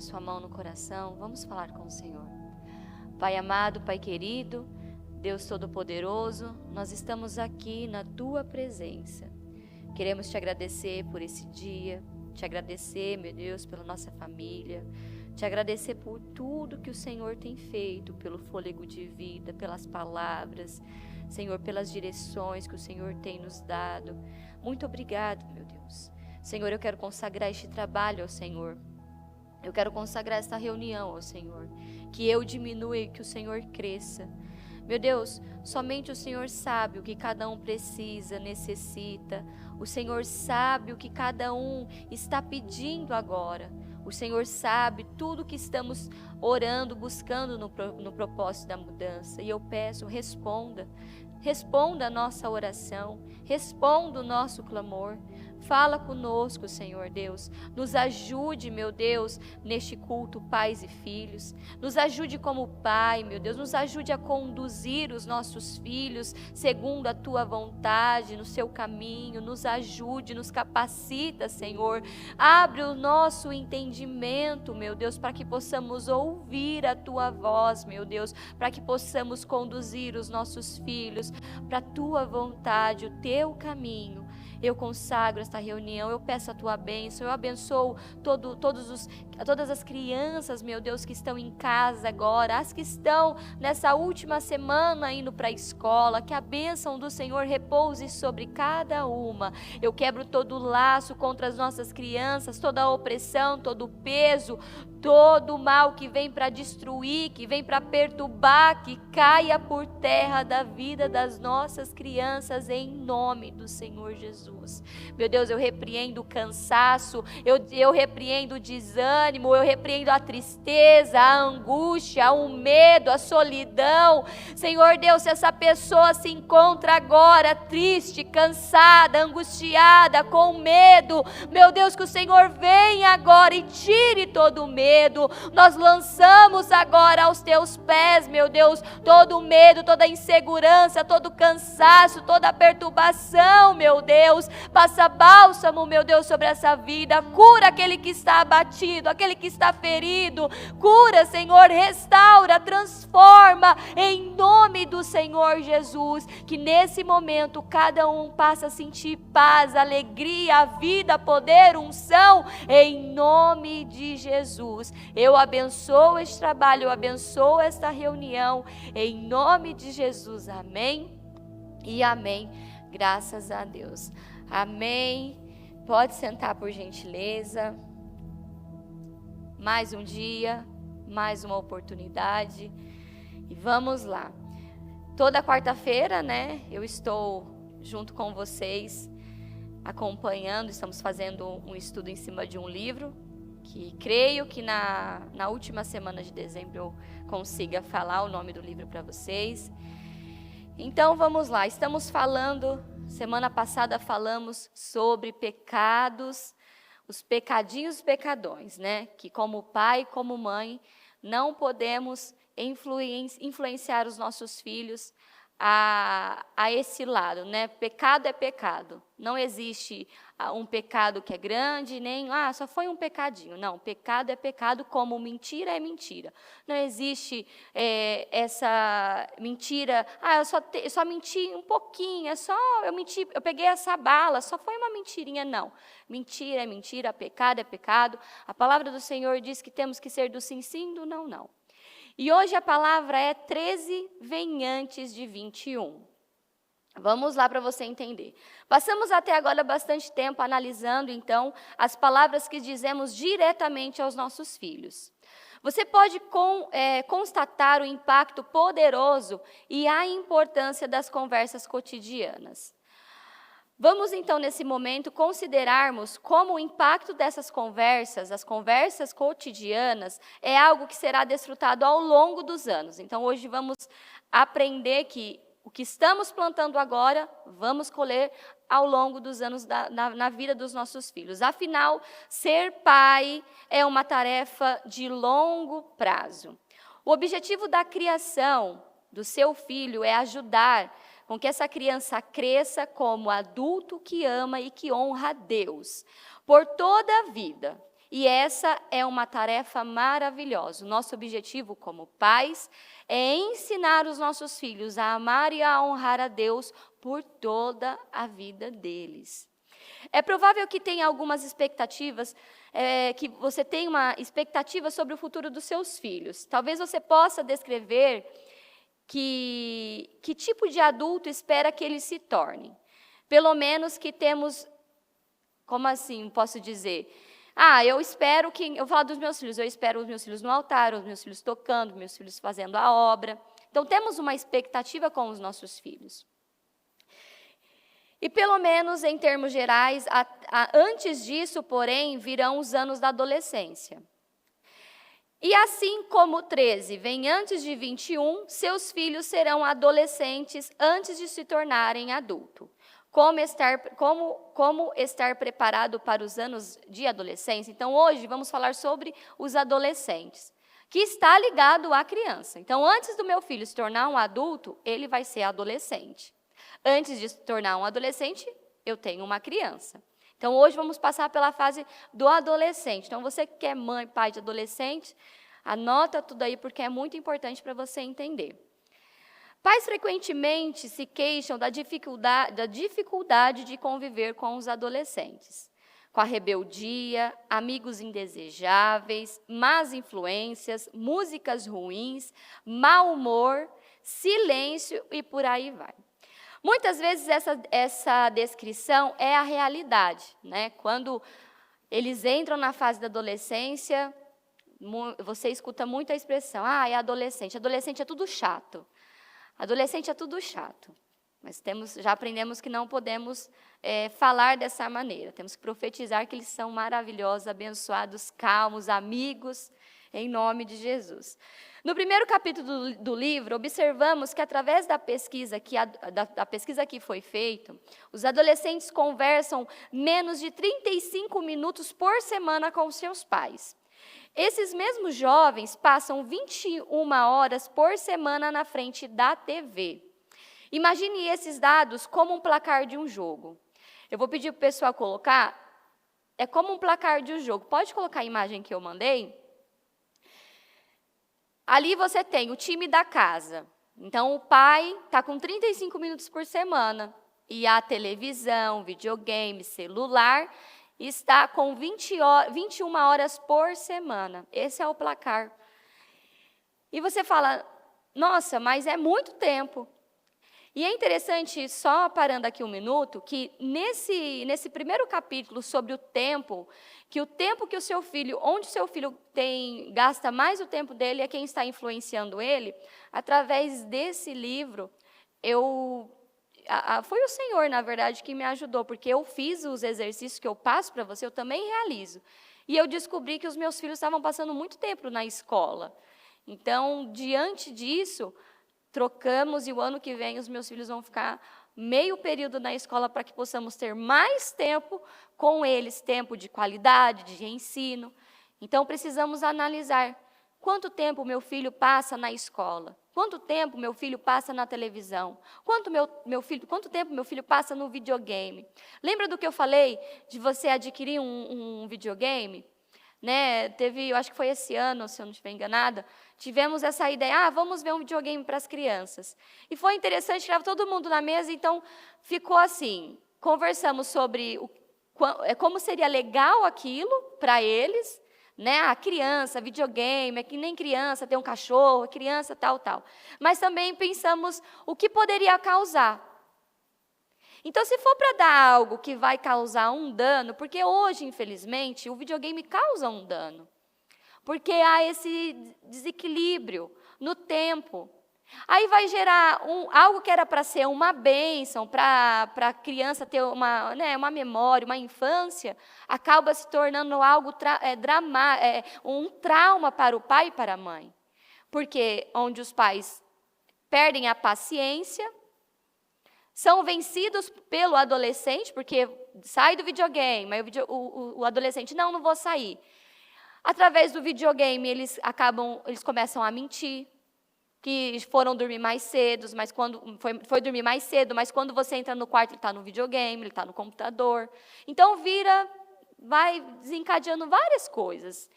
sua mão no coração, vamos falar com o Senhor. Pai amado, Pai querido, Deus Todo-Poderoso, nós estamos aqui na Tua presença. Queremos Te agradecer por esse dia, Te agradecer, meu Deus, pela nossa família, Te agradecer por tudo que o Senhor tem feito, pelo fôlego de vida, pelas palavras, Senhor, pelas direções que o Senhor tem nos dado. Muito obrigado, meu Deus. Senhor, eu quero consagrar este trabalho ao Senhor. Eu quero consagrar esta reunião ao Senhor. Que eu diminua e que o Senhor cresça. Meu Deus, somente o Senhor sabe o que cada um precisa, necessita. O Senhor sabe o que cada um está pedindo agora. O Senhor sabe tudo que estamos orando, buscando no propósito da mudança. E eu peço, responda a nossa oração, responda o nosso clamor. Fala conosco, Senhor Deus. Nos ajude, meu Deus, neste culto, pais e filhos. Nos ajude como pai, meu Deus. Nos ajude a conduzir os nossos filhos segundo a Tua vontade, no seu caminho. Nos ajude, nos capacita, Senhor. Abre o nosso entendimento, meu Deus, para que possamos ouvir a Tua voz, meu Deus. Para que possamos conduzir os nossos filhos para a Tua vontade, o Teu caminho. Eu consagro esta reunião, eu peço a Tua bênção, eu abençoo todas as crianças, meu Deus, que estão em casa agora, as que estão nessa última semana indo para a escola, que a bênção do Senhor repouse sobre cada uma. Eu quebro todo o laço contra as nossas crianças, toda a opressão, todo o peso, todo o mal que vem para destruir, que vem para perturbar, que caia por terra da vida das nossas crianças, em nome do Senhor Jesus. Meu Deus, eu repreendo o cansaço, eu repreendo o desânimo, eu repreendo a tristeza, a angústia, o medo, a solidão. Senhor Deus, se essa pessoa se encontra agora triste, cansada, angustiada, com medo, meu Deus, que o Senhor venha agora e tire todo o medo. Nós lançamos agora aos Teus pés, meu Deus, todo o medo, toda a insegurança, todo o cansaço, toda a perturbação, meu Deus. Passa bálsamo, meu Deus, sobre essa vida. Cura aquele que está abatido, aquele que está ferido. Cura, Senhor, restaura, transforma, em nome do Senhor Jesus. Que nesse momento cada um passe a sentir paz, alegria, vida, poder, unção, em nome de Jesus. Eu abençoo este trabalho, eu abençoo esta reunião, em nome de Jesus. Amém e amém. Graças a Deus. Amém. Pode sentar, por gentileza. Mais um dia, mais uma oportunidade. E vamos lá. Toda quarta-feira, né, eu estou junto com vocês, acompanhando, estamos fazendo um estudo em cima de um livro, que creio que na última semana de dezembro eu consiga falar o nome do livro para vocês. Então vamos lá, estamos falando, semana passada falamos sobre pecados, os pecadinhos pecadões, né? Que como pai, como mãe, não podemos influenciar os nossos filhos a esse lado, né? Pecado é pecado. Não existe um pecado que é grande, nem, só foi um pecadinho. Não, pecado é pecado, como mentira é mentira. Não existe essa mentira, eu só menti um pouquinho, eu menti, eu peguei essa bala, só foi uma mentirinha. Não, mentira é mentira, pecado é pecado. A palavra do Senhor diz que temos que ser do sim, sim, do não, não. E hoje a palavra é 13 vem antes de 21. Vamos lá para você entender. Passamos até agora bastante tempo analisando, então, as palavras que dizemos diretamente aos nossos filhos. Você pode constatar o impacto poderoso e a importância das conversas cotidianas. Vamos, então, nesse momento, considerarmos como o impacto dessas conversas, as conversas cotidianas, é algo que será desfrutado ao longo dos anos. Então, hoje vamos aprender que o que estamos plantando agora, vamos colher ao longo dos anos na vida dos nossos filhos. Afinal, ser pai é uma tarefa de longo prazo. O objetivo da criação do seu filho é ajudar com que essa criança cresça como adulto que ama e que honra a Deus por toda a vida. E essa é uma tarefa maravilhosa. O nosso objetivo como pais é ensinar os nossos filhos a amar e a honrar a Deus por toda a vida deles. É provável que tenha algumas expectativas, que você tenha uma expectativa sobre o futuro dos seus filhos. Talvez você possa descrever que tipo de adulto espera que eles se tornem. Pelo menos que temos, como assim posso dizer? Eu espero que, eu vou falar dos meus filhos, eu espero os meus filhos no altar, os meus filhos tocando, meus filhos fazendo a obra. Então, temos uma expectativa com os nossos filhos. E, pelo menos, em termos gerais, antes disso, porém, virão os anos da adolescência. E assim como 13 vem antes de 21, seus filhos serão adolescentes antes de se tornarem adultos. Como estar preparado para os anos de adolescência? Então, hoje, vamos falar sobre os adolescentes, que está ligado à criança. Então, antes do meu filho se tornar um adulto, ele vai ser adolescente. Antes de se tornar um adolescente, eu tenho uma criança. Então, hoje vamos passar pela fase do adolescente. Então, você que é mãe, pai de adolescente, anota tudo aí, porque é muito importante para você entender. Pais frequentemente se queixam da dificuldade de conviver com os adolescentes, com a rebeldia, amigos indesejáveis, más influências, músicas ruins, mau humor, silêncio e por aí vai. Muitas vezes essa descrição é a realidade, né? Quando eles entram na fase da adolescência, você escuta muito a expressão, é adolescente. Adolescente é tudo chato. Adolescente é tudo chato. Mas já aprendemos que não podemos falar dessa maneira. Temos que profetizar que eles são maravilhosos, abençoados, calmos, amigos, em nome de Jesus. No primeiro capítulo do livro, observamos que, através da pesquisa que foi feita, os adolescentes conversam menos de 35 minutos por semana com seus pais. Esses mesmos jovens passam 21 horas por semana na frente da TV. Imagine esses dados como um placar de um jogo. Eu vou pedir para o pessoal colocar, é como um placar de um jogo. Pode colocar a imagem que eu mandei? Ali você tem o time da casa. Então, o pai está com 35 minutos por semana. E a televisão, videogame, celular, está com 21 horas por semana. Esse é o placar. E você fala, nossa, mas é muito tempo. E é interessante, só parando aqui um minuto, que nesse primeiro capítulo sobre o tempo que o seu filho, onde o seu filho gasta mais o tempo dele, é quem está influenciando ele, através desse livro, foi o Senhor, na verdade, que me ajudou, porque eu fiz os exercícios que eu passo para você, eu também realizo. E eu descobri que os meus filhos estavam passando muito tempo na escola. Então, diante disso, trocamos e o ano que vem os meus filhos vão ficar meio período na escola para que possamos ter mais tempo com eles, tempo de qualidade, de ensino. Então, precisamos analisar quanto tempo meu filho passa na escola, quanto tempo meu filho passa na televisão, quanto tempo meu filho passa no videogame. Lembra do que eu falei de você adquirir um videogame? Né? Eu acho que foi esse ano, se eu não estiver enganada, tivemos essa ideia, vamos ver um videogame para as crianças. E foi interessante, estava todo mundo na mesa, então ficou assim, conversamos sobre como seria legal aquilo para eles, né? A criança, videogame, é que nem criança, tem um cachorro, criança, tal. Mas também pensamos o que poderia causar. Então, se for para dar algo que vai causar um dano, porque hoje, infelizmente, o videogame causa um dano, porque há esse desequilíbrio no tempo. Aí vai gerar algo que era para ser uma bênção, para a criança ter uma memória, uma infância, acaba se tornando algo um trauma para o pai e para a mãe. Porque onde os pais perdem a paciência, são vencidos pelo adolescente, porque sai do videogame, aí o adolescente, não vou sair. Através do videogame, eles começam a mentir, que foram dormir mais cedo, mas foi dormir mais cedo, mas quando você entra no quarto, ele está no videogame, ele está no computador. Então, vira vai desencadeando várias coisas.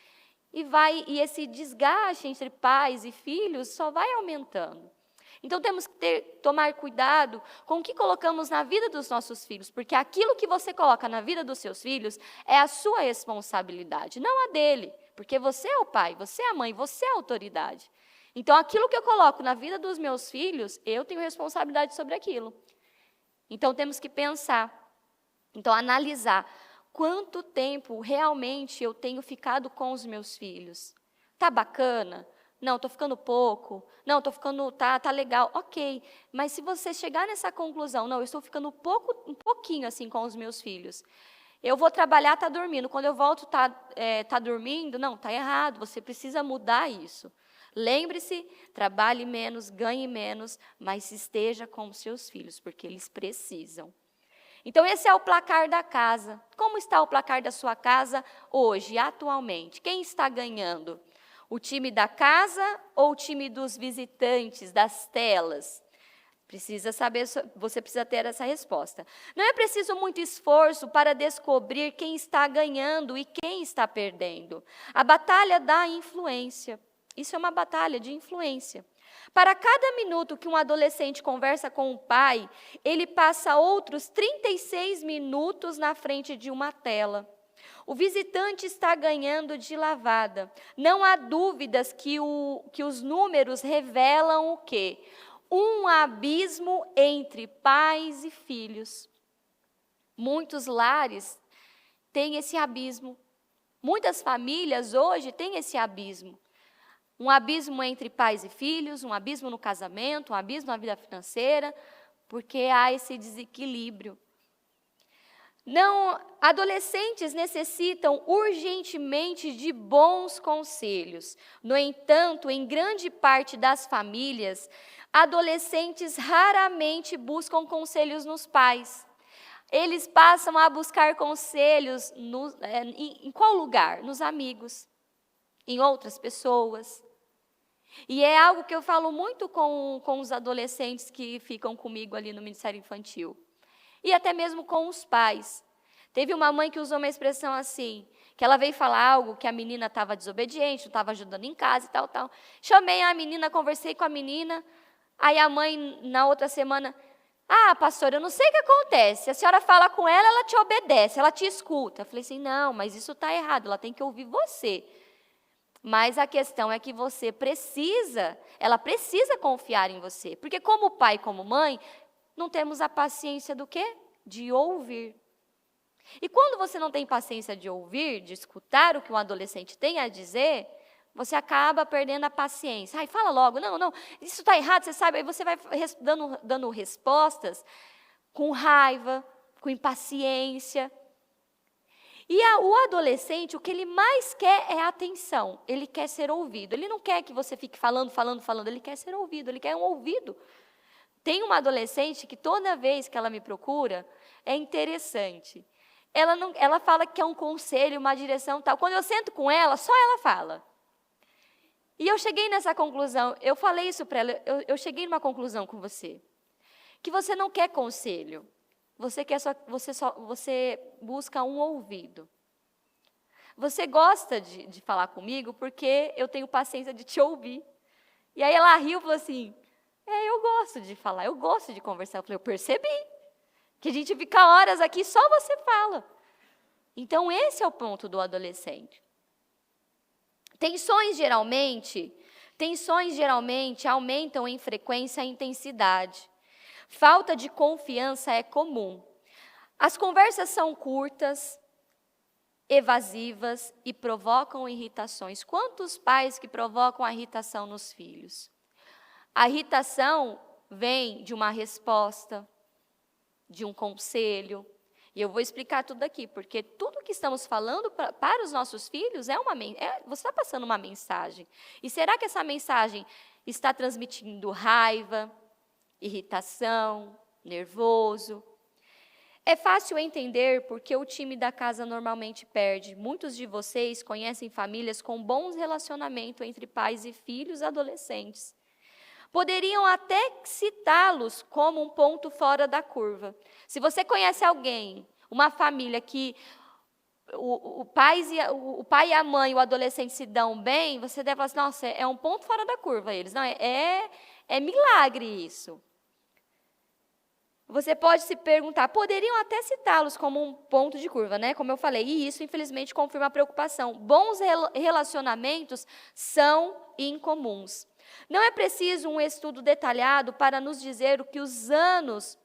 E esse desgaste entre pais e filhos só vai aumentando. Então, temos que tomar cuidado com o que colocamos na vida dos nossos filhos, porque aquilo que você coloca na vida dos seus filhos é a sua responsabilidade, não a dele, porque você é o pai, você é a mãe, você é a autoridade. Então, aquilo que eu coloco na vida dos meus filhos, eu tenho responsabilidade sobre aquilo. Então, temos que pensar, analisar quanto tempo realmente eu tenho ficado com os meus filhos. Tá bacana? Não, estou ficando pouco. Não, estou ficando, tá legal. Ok, mas se você chegar nessa conclusão, não, eu estou ficando um pouquinho assim com os meus filhos. Eu vou trabalhar, tá dormindo. Quando eu volto, tá dormindo. Não, tá errado. Você precisa mudar isso. Lembre-se, trabalhe menos, ganhe menos, mas esteja com os seus filhos, porque eles precisam. Então, esse é o placar da casa. Como está o placar da sua casa hoje, atualmente? Quem está ganhando? O time da casa ou o time dos visitantes, das telas? Precisa saber, você precisa ter essa resposta. Não é preciso muito esforço para descobrir quem está ganhando e quem está perdendo. A batalha da influência. Isso é uma batalha de influência. Para cada minuto que um adolescente conversa com o pai, ele passa outros 36 minutos na frente de uma tela. O visitante está ganhando de lavada. Não há dúvidas que os números revelam o quê? Um abismo entre pais e filhos. Muitos lares têm esse abismo. Muitas famílias hoje têm esse abismo. Um abismo entre pais e filhos, um abismo no casamento, um abismo na vida financeira, porque há esse desequilíbrio. Não, adolescentes necessitam urgentemente de bons conselhos. No entanto, em grande parte das famílias, adolescentes raramente buscam conselhos nos pais. Eles passam a buscar conselhos em qual lugar? Nos amigos, em outras pessoas. E é algo que eu falo muito com os adolescentes que ficam comigo ali no Ministério Infantil. E até mesmo com os pais. Teve uma mãe que usou uma expressão assim, que ela veio falar algo que a menina estava desobediente, não estava ajudando em casa e tal. Chamei a menina, conversei com a menina, aí a mãe, na outra semana, pastora, eu não sei o que acontece, a senhora fala com ela, ela te obedece, ela te escuta. Eu falei assim, não, mas isso está errado, ela tem que ouvir você. Mas a questão é que ela precisa confiar em você. Porque como pai, como mãe, não temos a paciência do quê? De ouvir. E quando você não tem paciência de ouvir, de escutar o que um adolescente tem a dizer, você acaba perdendo a paciência. Ai, fala logo, não, isso está errado, você sabe. Aí você vai dando respostas com raiva, com impaciência. E o adolescente, o que ele mais quer é atenção. Ele quer ser ouvido. Ele não quer que você fique falando. Ele quer ser ouvido, ele quer um ouvido. Tem uma adolescente que toda vez que ela me procura, é interessante. Ela fala que quer um conselho, uma direção tal. Quando eu sento com ela, só ela fala. E eu cheguei nessa conclusão, eu falei isso para ela, eu cheguei numa conclusão com você. Que você não quer conselho. Você busca um ouvido. Você gosta de falar comigo porque eu tenho paciência de te ouvir. E aí ela riu e falou assim, eu gosto de falar, eu gosto de conversar. Eu falei, eu percebi que a gente fica horas aqui, só você fala. Então, esse é o ponto do adolescente. Tensões geralmente aumentam em frequência e intensidade. Falta de confiança é comum. As conversas são curtas, evasivas e provocam irritações. Quantos pais que provocam a irritação nos filhos? A irritação vem de uma resposta, de um conselho. E eu vou explicar tudo aqui, porque tudo que estamos falando para os nossos filhos você está passando uma mensagem. E será que essa mensagem está transmitindo raiva, irritação, nervoso? É fácil entender porque o time da casa normalmente perde. Muitos de vocês conhecem famílias com bons relacionamentos entre pais e filhos adolescentes. Poderiam até citá-los como um ponto fora da curva. Se você conhece alguém, uma família que o pai e a mãe, o adolescente se dão bem, você deve falar assim, nossa, é um ponto fora da curva eles. Não, é milagre isso. Você pode se perguntar, poderiam até citá-los como um ponto de curva, né? Como eu falei, e isso, infelizmente, confirma a preocupação. Bons relacionamentos são incomuns. Não é preciso um estudo detalhado para nos dizer o que os anos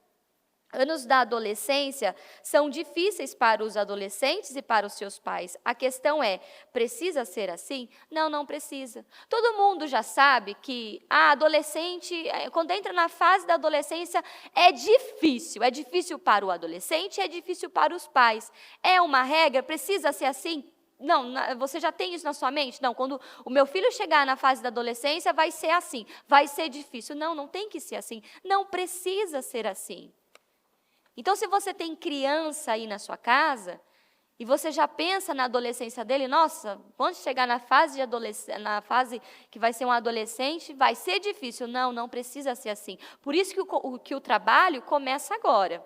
da adolescência são difíceis para os adolescentes e para os seus pais. A questão é, precisa ser assim? Não, não precisa. Todo mundo já sabe que a adolescente, quando entra na fase da adolescência, é difícil para o adolescente, é difícil para os pais. É uma regra? Precisa ser assim? Não, você já tem isso na sua mente? Não, quando o meu filho chegar na fase da adolescência, vai ser assim, vai ser difícil. Não, não tem que ser assim, não precisa ser assim. Então, se você tem criança aí na sua casa, e você já pensa na adolescência dele, nossa, quando chegar na fase que vai ser um adolescente, vai ser difícil. Não, não precisa ser assim. Por isso que o trabalho começa agora.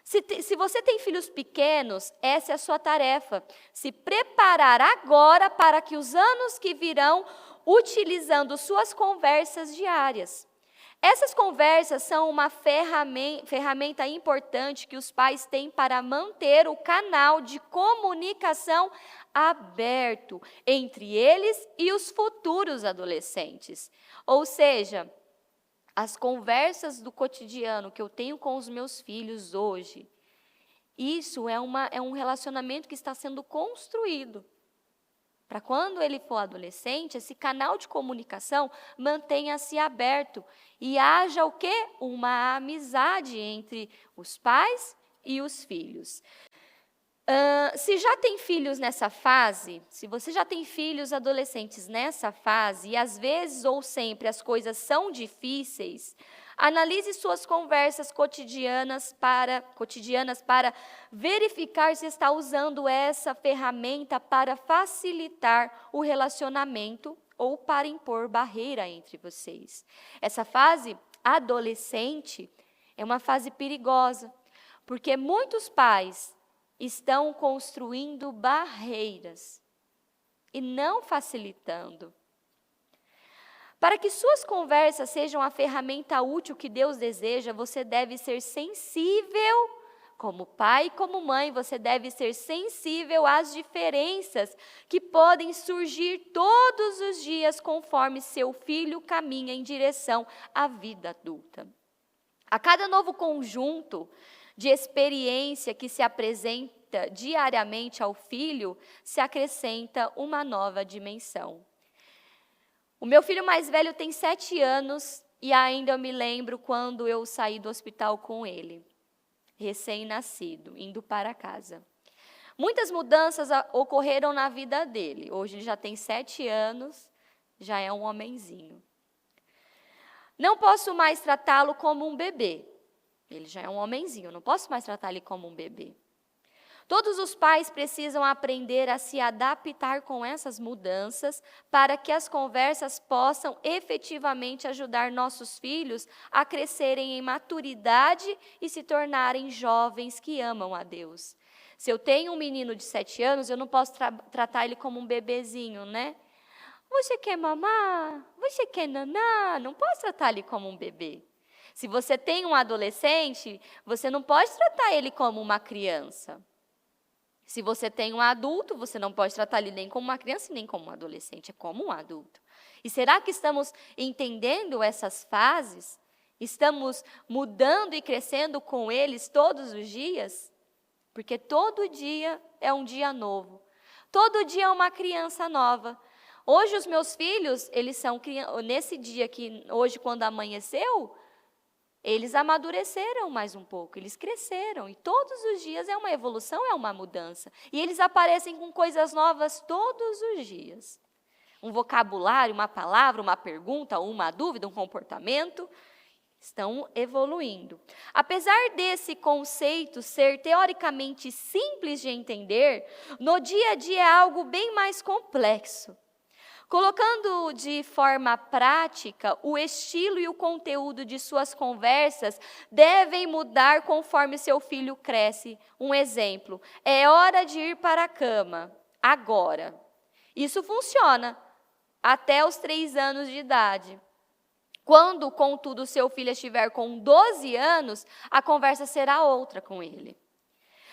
Se você tem filhos pequenos, essa é a sua tarefa. Se preparar agora para que os anos que virão, utilizando suas conversas diárias. Essas conversas são uma ferramenta importante que os pais têm para manter o canal de comunicação aberto entre eles e os futuros adolescentes. Ou seja, as conversas do cotidiano que eu tenho com os meus filhos hoje, isso é um relacionamento que está sendo construído. Para quando ele for adolescente, esse canal de comunicação mantenha-se aberto e haja o quê? Uma amizade entre os pais e os filhos. Se já tem filhos nessa fase, se você já tem filhos adolescentes nessa fase, e às vezes ou sempre as coisas são difíceis, analise suas conversas cotidianas para verificar se está usando essa ferramenta para facilitar o relacionamento ou para impor barreira entre vocês. Essa fase adolescente é uma fase perigosa, porque muitos pais estão construindo barreiras e não facilitando. Para que suas conversas sejam a ferramenta útil que Deus deseja, você deve ser sensível, como pai e como mãe, você deve ser sensível às diferenças que podem surgir todos os dias conforme seu filho caminha em direção à vida adulta. A cada novo conjunto de experiência que se apresenta diariamente ao filho, se acrescenta uma nova dimensão. O meu filho mais velho tem 7 anos e ainda eu me lembro quando eu saí do hospital com ele, recém-nascido, indo para casa. Muitas mudanças ocorreram na vida dele. Hoje ele já tem 7 anos, já é um homenzinho. Não posso mais tratá-lo como um bebê. Ele já é um homenzinho, eu não posso mais tratar ele como um bebê. Todos os pais precisam aprender a se adaptar com essas mudanças para que as conversas possam efetivamente ajudar nossos filhos a crescerem em maturidade e se tornarem jovens que amam a Deus. Se eu tenho um menino de 7 anos, eu não posso tratar ele como um bebezinho, né? Você quer mamar? Você quer naná? Não posso tratar ele como um bebê. Se você tem um adolescente, você não pode tratar ele como uma criança. Se você tem um adulto, você não pode tratar ele nem como uma criança e nem como um adolescente, é como um adulto. E será que estamos entendendo essas fases? Estamos mudando e crescendo com eles todos os dias? Porque todo dia é um dia novo. Todo dia é uma criança nova. Hoje os meus filhos, eles são nesse dia que hoje quando amanheceu, eles amadureceram mais um pouco, eles cresceram. E todos os dias é uma evolução, é uma mudança. E eles aparecem com coisas novas todos os dias. Um vocabulário, uma palavra, uma pergunta, uma dúvida, um comportamento. Estão evoluindo. Apesar desse conceito ser teoricamente simples de entender, no dia a dia é algo bem mais complexo. Colocando de forma prática, o estilo e o conteúdo de suas conversas devem mudar conforme seu filho cresce. Um exemplo, é hora de ir para a cama, agora. Isso funciona até os 3 anos de idade. Quando, contudo, seu filho estiver com 12 anos, a conversa será outra com ele.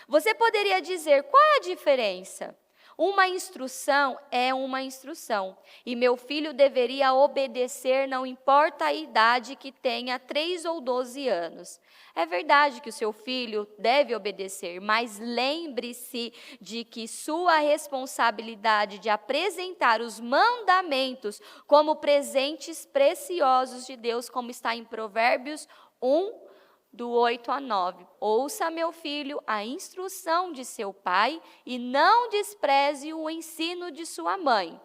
Você poderia dizer, qual é a diferença? Uma instrução é uma instrução, e meu filho deveria obedecer, não importa a idade que tenha, 3 ou 12 anos. É verdade que o seu filho deve obedecer, mas lembre-se de que sua responsabilidade de apresentar os mandamentos como presentes preciosos de Deus, como está em Provérbios 1, do 8 a 9. Ouça, meu filho, a instrução de seu pai e não despreze o ensino de sua mãe.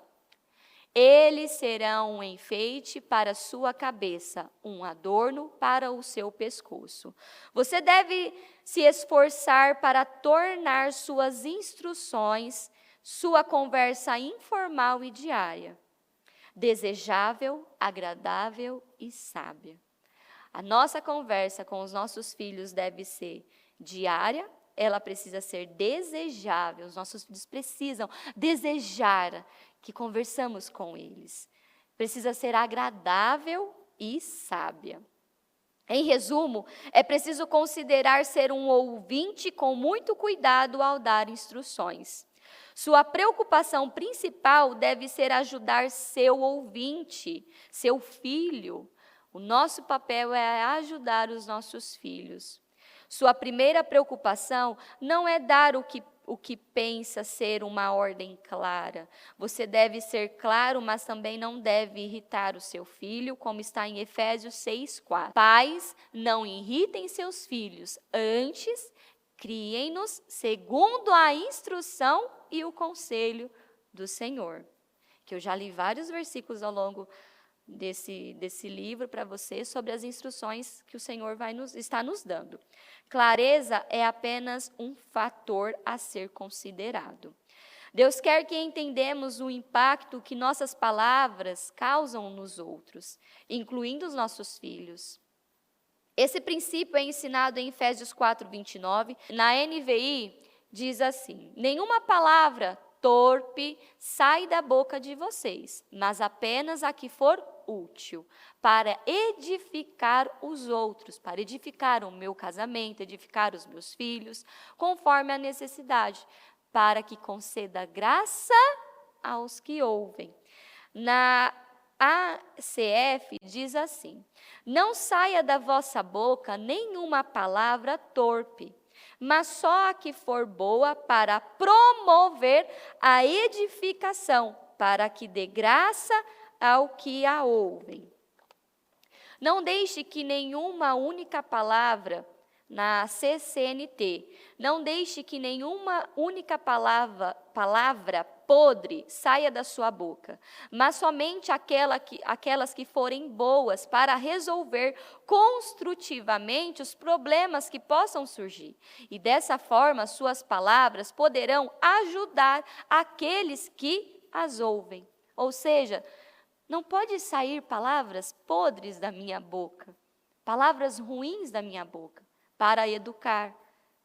Eles serão um enfeite para sua cabeça, um adorno para o seu pescoço. Você deve se esforçar para tornar suas instruções, sua conversa informal e diária, desejável, agradável e sábia. A nossa conversa com os nossos filhos deve ser diária, ela precisa ser desejável. Os nossos filhos precisam desejar que conversamos com eles. Precisa ser agradável e sábia. Em resumo, é preciso considerar ser um ouvinte com muito cuidado ao dar instruções. Sua preocupação principal deve ser ajudar seu ouvinte, seu filho. O nosso papel é ajudar os nossos filhos. Sua primeira preocupação não é dar o que pensa ser uma ordem clara. Você deve ser claro, mas também não deve irritar o seu filho, como está em Efésios 6:4. Pais, não irritem seus filhos, antes criem-nos segundo a instrução e o conselho do Senhor. Que eu já li vários versículos ao longo desse livro para você sobre as instruções que o Senhor está nos dando. Clareza é apenas um fator a ser considerado. Deus quer que entendamos o impacto que nossas palavras causam nos outros, incluindo os nossos filhos. Esse princípio é ensinado em Efésios 4:29. Na NVI diz assim: nenhuma palavra torpe sai da boca de vocês, mas apenas a que for útil, para edificar os outros, para edificar o meu casamento, edificar os meus filhos, conforme a necessidade, para que conceda graça aos que ouvem. Na ACF diz assim: não saia da vossa boca nenhuma palavra torpe, mas só a que for boa para promover a edificação, para que dê graça ao que a ouvem. Não deixe que nenhuma única palavra, na CCNT, não deixe que nenhuma única palavra podre saia da sua boca, mas somente aquelas que forem boas para resolver construtivamente os problemas que possam surgir. E dessa forma, suas palavras poderão ajudar aqueles que as ouvem. Ou seja, não pode sair palavras podres da minha boca, palavras ruins da minha boca, para educar,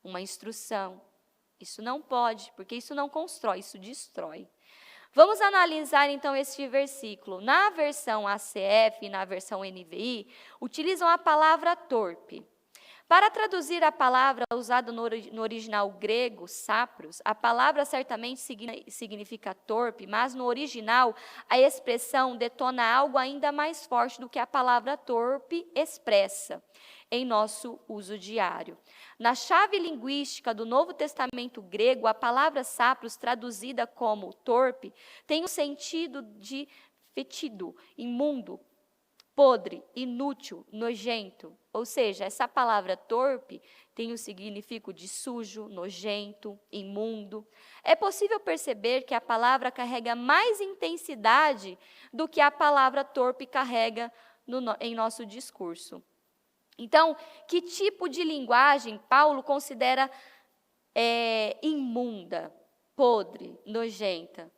uma instrução. Isso não pode, porque isso não constrói, isso destrói. Vamos analisar então este versículo. Na versão ACF e na versão NVI, utilizam a palavra torpe. Para traduzir a palavra usada no original grego, sapros, a palavra certamente significa torpe, mas no original a expressão detona algo ainda mais forte do que a palavra torpe expressa em nosso uso diário. Na chave linguística do Novo Testamento grego, a palavra sapros, traduzida como torpe, tem o sentido de fétido, imundo, podre, inútil, nojento. Ou seja, essa palavra torpe tem o significado de sujo, nojento, imundo. É possível perceber que a palavra carrega mais intensidade do que a palavra torpe carrega em nosso discurso. Então, que tipo de linguagem Paulo considera imunda, podre, nojenta?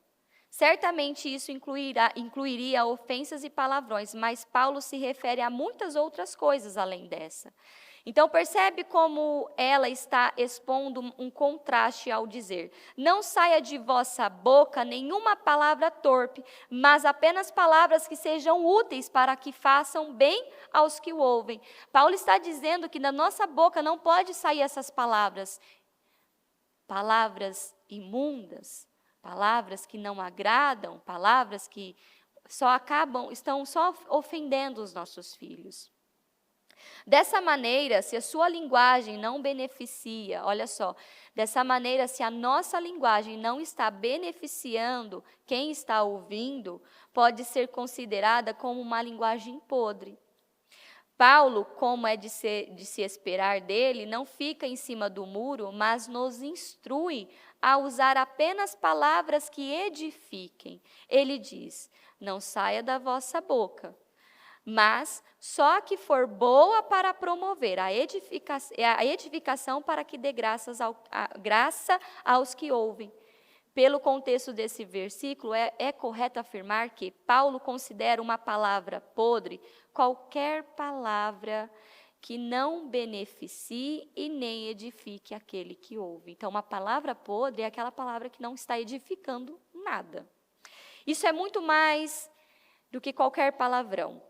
Certamente isso incluiria ofensas e palavrões, mas Paulo se refere a muitas outras coisas além dessa. Então, percebe como ela está expondo um contraste ao dizer: não saia de vossa boca nenhuma palavra torpe, mas apenas palavras que sejam úteis para que façam bem aos que o ouvem. Paulo está dizendo que da nossa boca não pode sair essas palavras imundas, palavras que não agradam, palavras que estão só ofendendo os nossos filhos. Dessa maneira, se a sua linguagem não beneficia, olha só, dessa maneira, se a nossa linguagem não está beneficiando quem está ouvindo, pode ser considerada como uma linguagem podre. Paulo, como é de se esperar dele, não fica em cima do muro, mas nos instrui a usar apenas palavras que edifiquem. Ele diz: não saia da vossa boca, mas só que for boa para promover a edificação para que dê graça aos que ouvem. Pelo contexto desse versículo, é correto afirmar que Paulo considera uma palavra podre qualquer palavra que não beneficie e nem edifique aquele que ouve. Então, uma palavra podre é aquela palavra que não está edificando nada. Isso é muito mais do que qualquer palavrão.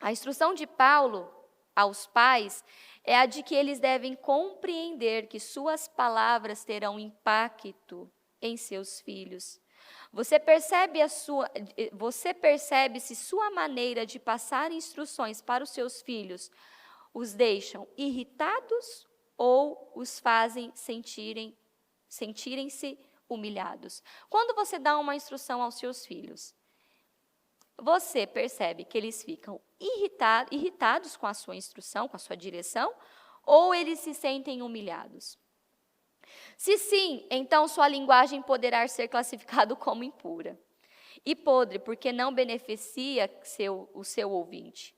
A instrução de Paulo aos pais é a de que eles devem compreender que suas palavras terão impacto em seus filhos. Você percebe se sua maneira de passar instruções para os seus filhos os deixam irritados ou os fazem sentirem-se humilhados? Quando você dá uma instrução aos seus filhos, você percebe que eles ficam irritados com a sua instrução, com a sua direção, ou eles se sentem humilhados? Se sim, então sua linguagem poderá ser classificada como impura e podre, porque não beneficia o seu ouvinte.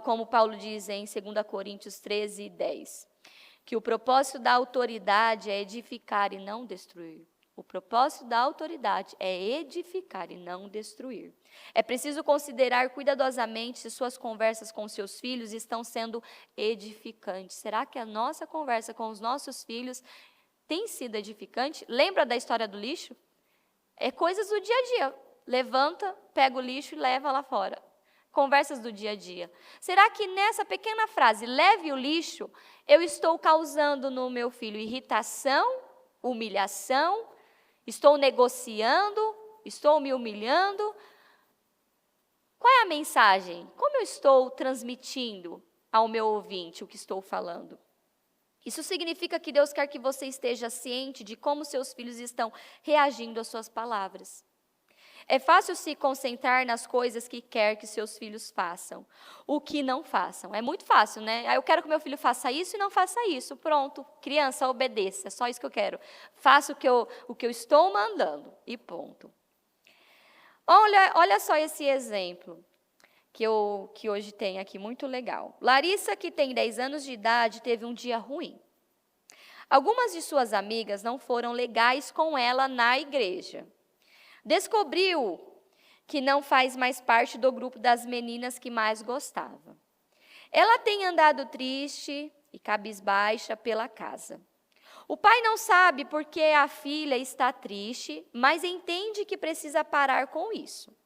Como Paulo diz em 2 Coríntios 13:10, que o propósito da autoridade é edificar e não destruir. O propósito da autoridade é edificar e não destruir. É preciso considerar cuidadosamente se suas conversas com seus filhos estão sendo edificantes. Será que a nossa conversa com os nossos filhos tem sido edificante? Lembra da história do lixo? É coisas do dia a dia. Levanta, pega o lixo e leva lá fora. Conversas do dia a dia. Será que nessa pequena frase, leve o lixo, eu estou causando no meu filho irritação, humilhação? Estou negociando? Estou me humilhando? Qual é a mensagem? Como eu estou transmitindo ao meu ouvinte o que estou falando? Isso significa que Deus quer que você esteja ciente de como seus filhos estão reagindo às suas palavras. É fácil se concentrar nas coisas que quer que seus filhos façam, o que não façam. É muito fácil, né? Eu quero que meu filho faça isso e não faça isso. Pronto, criança, obedeça, é só isso que eu quero. Faça o que eu estou mandando e ponto. Olha só esse exemplo que hoje tem aqui, muito legal. Larissa, que tem 10 anos de idade, teve um dia ruim. Algumas de suas amigas não foram legais com ela na igreja. Descobriu que não faz mais parte do grupo das meninas que mais gostava. Ela tem andado triste e cabisbaixa pela casa. O pai não sabe por que a filha está triste, mas entende que precisa parar com isso.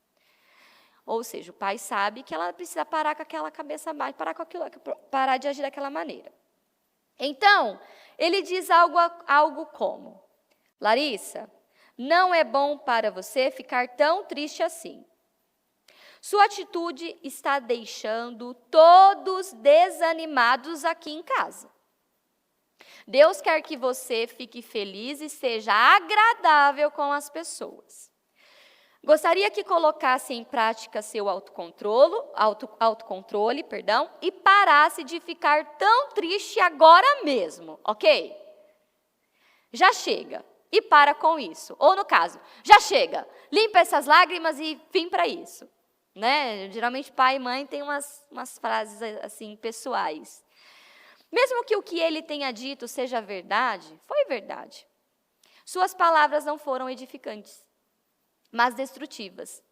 Ou seja, o pai sabe que ela precisa parar com aquela cabeça baixa, parar de agir daquela maneira. Então, ele diz algo como: Larissa, não é bom para você ficar tão triste assim. Sua atitude está deixando todos desanimados aqui em casa. Deus quer que você fique feliz e seja agradável com as pessoas. Gostaria que colocasse em prática seu autocontrole, e parasse de ficar tão triste agora mesmo, ok? Já chega. E para com isso. Ou no caso, já chega, limpa essas lágrimas e vim para isso. Né? Geralmente pai e mãe têm umas frases assim pessoais. Mesmo que o que ele tenha dito seja verdade, foi verdade. Suas palavras não foram edificantes. mas destrutivas.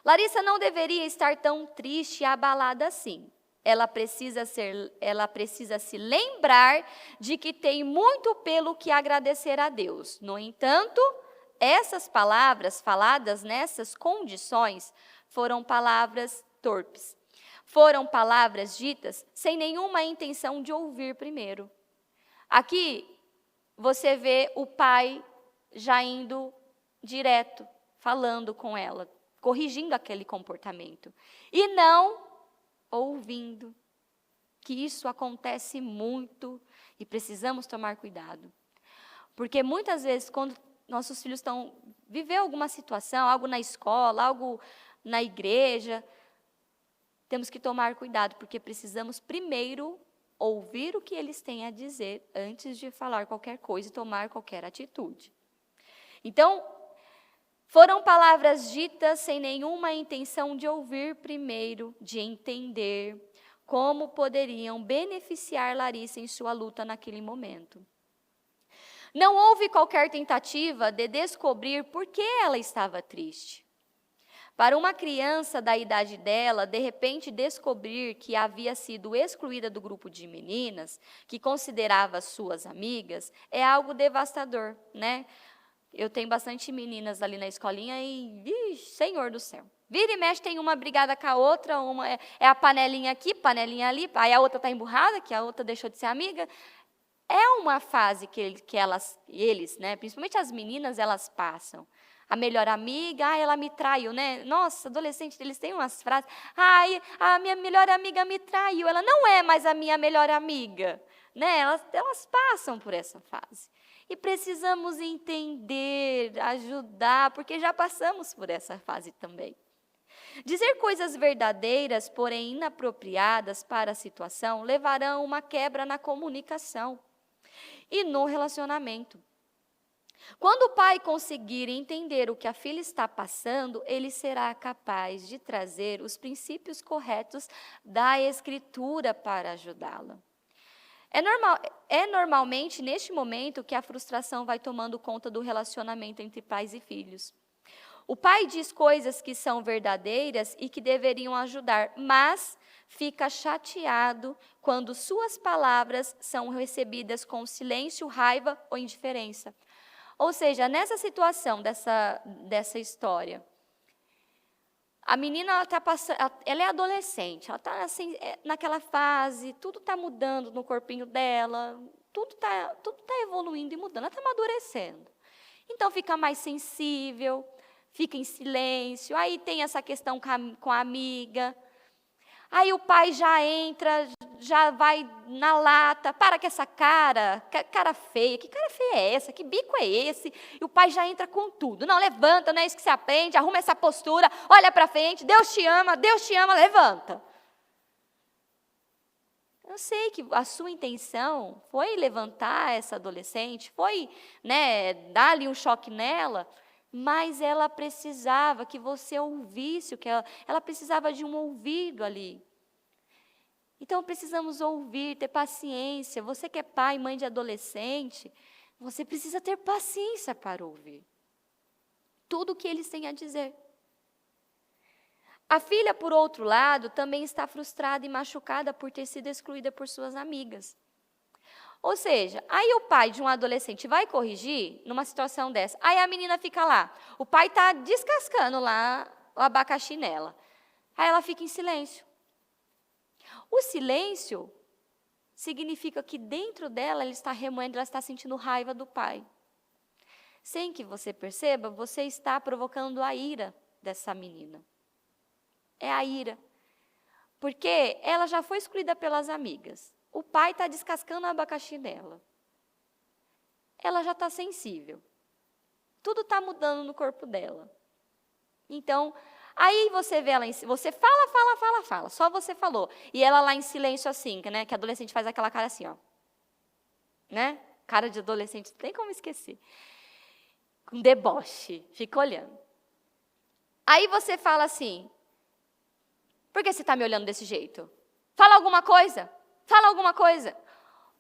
Larissa não deveria estar tão triste e abalada assim. Ela precisa se lembrar de que tem muito pelo que agradecer a Deus. No entanto, essas palavras faladas nessas condições foram palavras torpes. Foram palavras ditas sem nenhuma intenção de ouvir primeiro. Aqui você vê o pai já indo direto, falando com ela, corrigindo aquele comportamento. E não ouvindo, que isso acontece muito e precisamos tomar cuidado. Porque muitas vezes, quando nossos filhos estão vivendo alguma situação, algo na escola, algo na igreja, temos que tomar cuidado, porque precisamos primeiro ouvir o que eles têm a dizer antes de falar qualquer coisa e tomar qualquer atitude. Então, foram palavras ditas sem nenhuma intenção de ouvir primeiro, de entender como poderiam beneficiar Larissa em sua luta naquele momento. Não houve qualquer tentativa de descobrir por que ela estava triste. Para uma criança da idade dela, de repente descobrir que havia sido excluída do grupo de meninas, que considerava suas amigas, é algo devastador, né? Eu tenho bastante meninas ali na escolinha e, Senhor do céu, vira e mexe, tem uma brigada com a outra, uma é a panelinha aqui, panelinha ali, aí a outra está emburrada, que a outra deixou de ser amiga. É uma fase que eles, né, principalmente as meninas, elas passam. A melhor amiga, ela me traiu, né? Nossa, adolescente, eles têm umas frases. A minha melhor amiga me traiu. Ela não é mais a minha melhor amiga, né? Elas passam por essa fase. E precisamos entender, ajudar, porque já passamos por essa fase também. Dizer coisas verdadeiras, porém inapropriadas para a situação, levarão uma quebra na comunicação e no relacionamento. Quando o pai conseguir entender o que a filha está passando, ele será capaz de trazer os princípios corretos da Escritura para ajudá-la. Normalmente neste momento que a frustração vai tomando conta do relacionamento entre pais e filhos. O pai diz coisas que são verdadeiras e que deveriam ajudar, mas fica chateado quando suas palavras são recebidas com silêncio, raiva ou indiferença. Ou seja, nessa situação dessa história, a menina ela é adolescente, ela está assim, naquela fase, tudo está mudando no corpinho dela, tudo tá evoluindo e mudando, ela está amadurecendo. Então fica mais sensível, fica em silêncio, aí tem essa questão com a amiga. Aí o pai já entra, já vai na lata, para com essa cara feia, que cara feia é essa, que bico é esse? E o pai já entra com tudo, não, levanta, não é isso que se aprende, arruma essa postura, olha para frente, Deus te ama, levanta. Eu sei que a sua intenção foi levantar essa adolescente, foi, né, dar-lhe um choque nela, mas ela precisava que você ouvisse, ela precisava de um ouvido ali. Então, precisamos ouvir, ter paciência. Você que é pai, mãe de adolescente, você precisa ter paciência para ouvir tudo o que eles têm a dizer. A filha, por outro lado, também está frustrada e machucada por ter sido excluída por suas amigas. Ou seja, aí o pai de um adolescente vai corrigir numa situação dessa. Aí a menina fica lá. O pai está descascando lá o abacaxi nela. Aí ela fica em silêncio. O silêncio significa que dentro dela ela está remoendo, ela está sentindo raiva do pai. Sem que você perceba, você está provocando a ira dessa menina. É a ira. Porque ela já foi excluída pelas amigas. O pai está descascando o abacaxi dela. Ela já está sensível. Tudo está mudando no corpo dela. Então, aí você vê ela, você fala, só você falou. E ela lá em silêncio assim, né? Que a adolescente faz aquela cara assim, ó. Né? Cara de adolescente, não tem como esquecer. Com deboche, fica olhando. Aí você fala assim, por que você está me olhando desse jeito? Fala alguma coisa. Fala alguma coisa.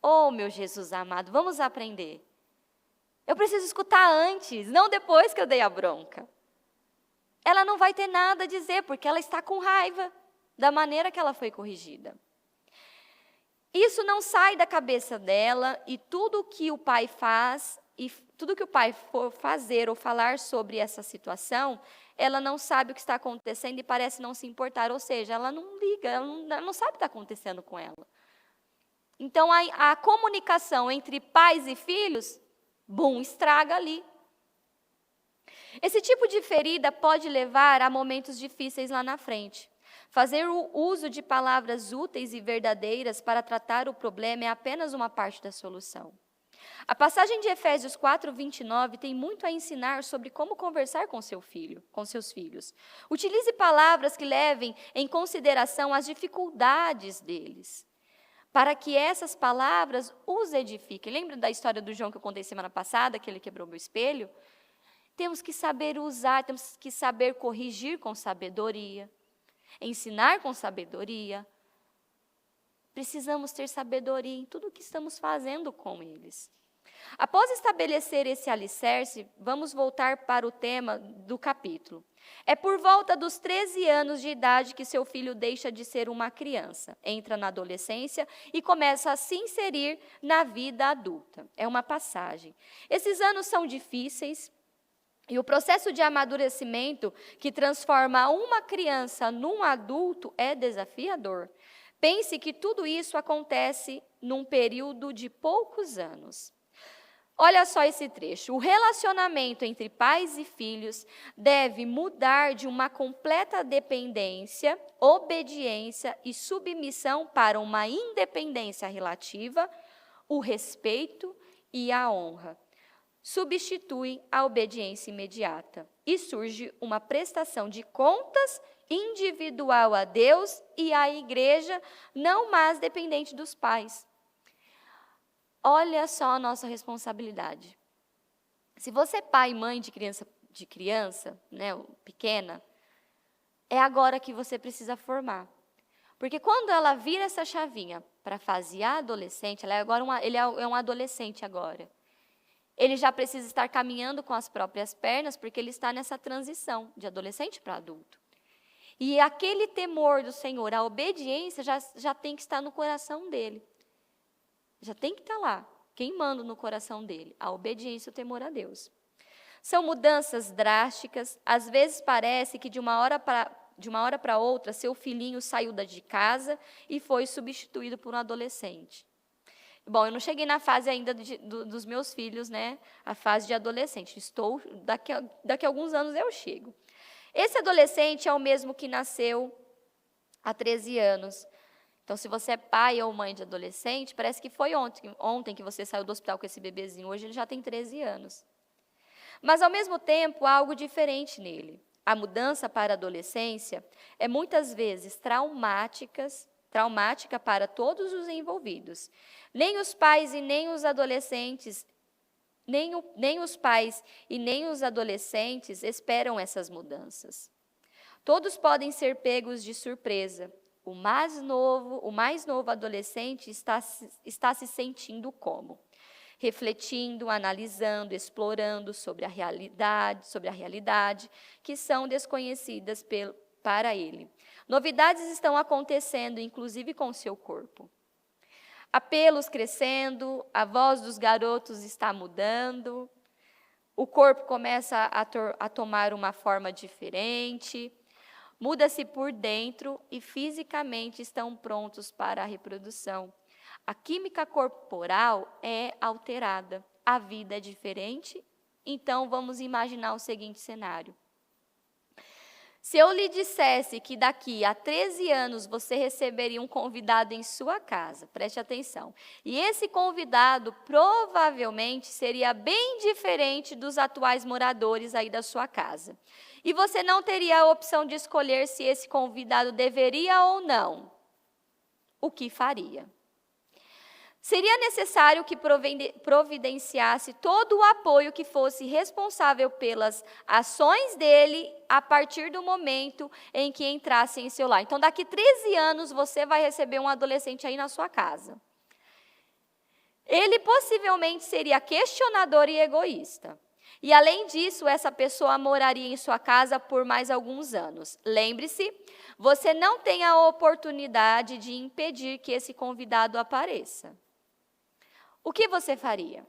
Oh, meu Jesus amado, vamos aprender. Eu preciso escutar antes, não depois que eu dei a bronca. ela não vai ter nada a dizer, porque ela está com raiva da maneira que ela foi corrigida. Isso não sai da cabeça dela, e tudo que o pai faz, e tudo que o pai for fazer ou falar sobre essa situação, ela não sabe o que está acontecendo e parece não se importar, ou seja, ela não liga, ela não sabe o que está acontecendo com ela. Então, a comunicação entre pais e filhos, estraga ali. Esse tipo de ferida pode levar a momentos difíceis lá na frente. Fazer o uso de palavras úteis e verdadeiras para tratar o problema é apenas uma parte da solução. A passagem de Efésios 4:29 tem muito a ensinar sobre como conversar com seu filho, com seus filhos. Utilize palavras que levem em consideração as dificuldades deles, para que essas palavras os edifiquem. Lembra da história do João que eu contei semana passada, que ele quebrou meu espelho? Temos que saber usar, temos que saber corrigir com sabedoria, ensinar com sabedoria. Precisamos ter sabedoria em tudo o que estamos fazendo com eles. Após estabelecer esse alicerce, vamos voltar para o tema do capítulo. É por volta dos 13 anos de idade que seu filho deixa de ser uma criança, entra na adolescência e começa a se inserir na vida adulta. É uma passagem. Esses anos são difíceis e o processo de amadurecimento que transforma uma criança num adulto é desafiador. Pense que tudo isso acontece num período de poucos anos. Olha só esse trecho. O relacionamento entre pais e filhos deve mudar de uma completa dependência, obediência e submissão para uma independência relativa, o respeito e a honra. Substituem a obediência imediata e surge uma prestação de contas individual a Deus e à igreja, não mais dependente dos pais. Olha só a nossa responsabilidade. Se você é pai e mãe de criança, né, pequena, é agora que você precisa formar. Porque quando ela vira essa chavinha para a fase adolescente, ele é um adolescente agora. Ele já precisa estar caminhando com as próprias pernas, porque ele está nessa transição de adolescente para adulto. E aquele temor do Senhor, a obediência, já tem que estar no coração dele. Já tem que estar lá, queimando no coração dele, a obediência e o temor a Deus. São mudanças drásticas, às vezes parece que de uma hora para outra, seu filhinho saiu de casa e foi substituído por um adolescente. Bom, eu não cheguei na fase ainda dos meus filhos, né? A fase de adolescente. Daqui a alguns anos eu chego. Esse adolescente é o mesmo que nasceu há 13 anos. Então, se você é pai ou mãe de adolescente, parece que foi ontem que você saiu do hospital com esse bebezinho. Hoje ele já tem 13 anos. Mas, ao mesmo tempo, há algo diferente nele. A mudança para a adolescência é muitas vezes traumática para todos os envolvidos. Nem os pais e nem os adolescentes, nem os pais e nem os adolescentes esperam essas mudanças. Todos podem ser pegos de surpresa. O mais novo adolescente está se sentindo como? Refletindo, analisando, explorando sobre a realidade que são desconhecidas para ele. Novidades estão acontecendo, inclusive com o seu corpo. Apelos crescendo, a voz dos garotos está mudando, o corpo começa a tomar uma forma diferente, muda-se por dentro e fisicamente estão prontos para a reprodução. A química corporal é alterada, a vida é diferente, então vamos imaginar o seguinte cenário. Se eu lhe dissesse que daqui a 13 anos você receberia um convidado em sua casa, preste atenção, e esse convidado provavelmente seria bem diferente dos atuais moradores aí da sua casa. E você não teria a opção de escolher se esse convidado deveria ou não. O que faria? Seria necessário que providenciasse todo o apoio que fosse responsável pelas ações dele a partir do momento em que entrasse em seu lar. Então, daqui 13 anos, você vai receber um adolescente aí na sua casa. Ele possivelmente seria questionador e egoísta. E além disso, essa pessoa moraria em sua casa por mais alguns anos. Lembre-se, você não tem a oportunidade de impedir que esse convidado apareça. O que você faria?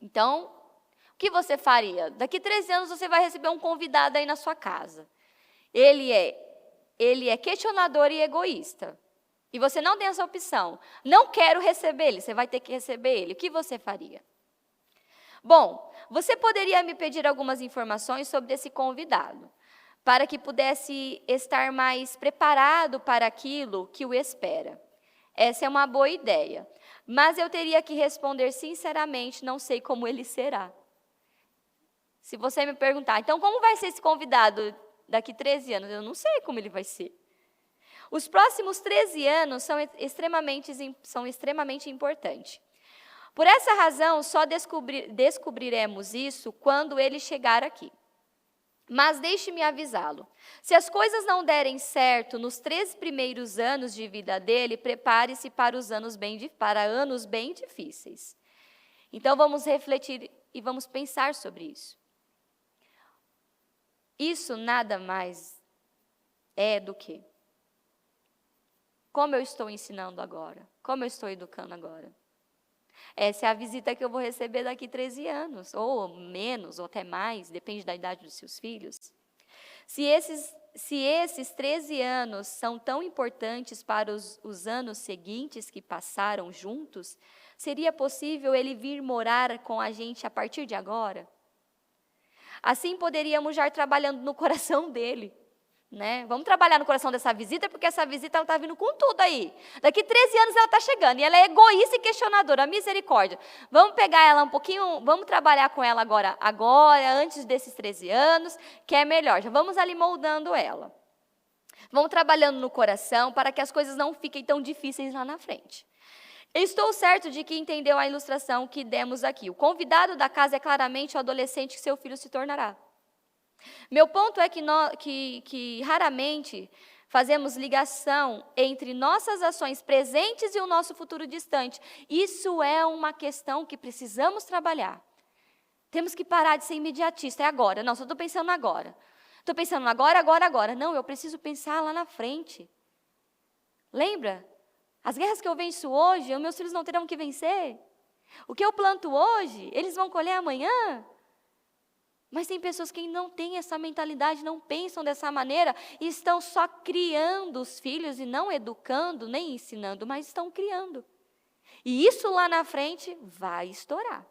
Então, o que você faria? Daqui 13 anos você vai receber um convidado aí na sua casa. Ele é questionador e egoísta. E você não tem essa opção. Não quero receber ele, você vai ter que receber ele. O que você faria? Bom, você poderia me pedir algumas informações sobre esse convidado, para que pudesse estar mais preparado para aquilo que o espera. Essa é uma boa ideia. Mas eu teria que responder sinceramente, não sei como ele será. Se você me perguntar, então como vai ser esse convidado daqui 13 anos? Eu não sei como ele vai ser. Os próximos 13 anos são extremamente importantes. Por essa razão, só descobriremos isso quando ele chegar aqui. Mas deixe-me avisá-lo. Se as coisas não derem certo nos 3 primeiros anos de vida dele, prepare-se para anos bem difíceis. Então, vamos refletir e vamos pensar sobre isso. Isso nada mais é do que como eu estou ensinando agora, como eu estou educando agora. Essa é a visita que eu vou receber daqui 13 anos, ou menos, ou até mais, depende da idade dos seus filhos. Se esses 13 anos são tão importantes para os anos seguintes que passaram juntos, seria possível ele vir morar com a gente a partir de agora? Assim poderíamos já ir trabalhando no coração dele. Né? Vamos trabalhar no coração dessa visita, porque essa visita está vindo com tudo aí. Daqui 13 anos ela está chegando, e ela é egoísta e questionadora, misericórdia. Vamos pegar ela um pouquinho, vamos trabalhar com ela agora, antes desses 13 anos, que é melhor. Já vamos ali moldando ela. Vamos trabalhando no coração para que as coisas não fiquem tão difíceis lá na frente. Estou certo de que entendeu a ilustração que demos aqui. O convidado da casa é claramente o adolescente que seu filho se tornará. Meu ponto é que raramente fazemos ligação entre nossas ações presentes e o nosso futuro distante. Isso é uma questão que precisamos trabalhar. Temos que parar de ser imediatista. É agora. Não, só estou pensando agora. Estou pensando agora. Não, eu preciso pensar lá na frente. Lembra? As guerras que eu venço hoje, os meus filhos não terão que vencer. O que eu planto hoje, eles vão colher amanhã. Mas tem pessoas que não têm essa mentalidade, não pensam dessa maneira, e estão só criando os filhos e não educando, nem ensinando, mas estão criando. E isso lá na frente vai estourar.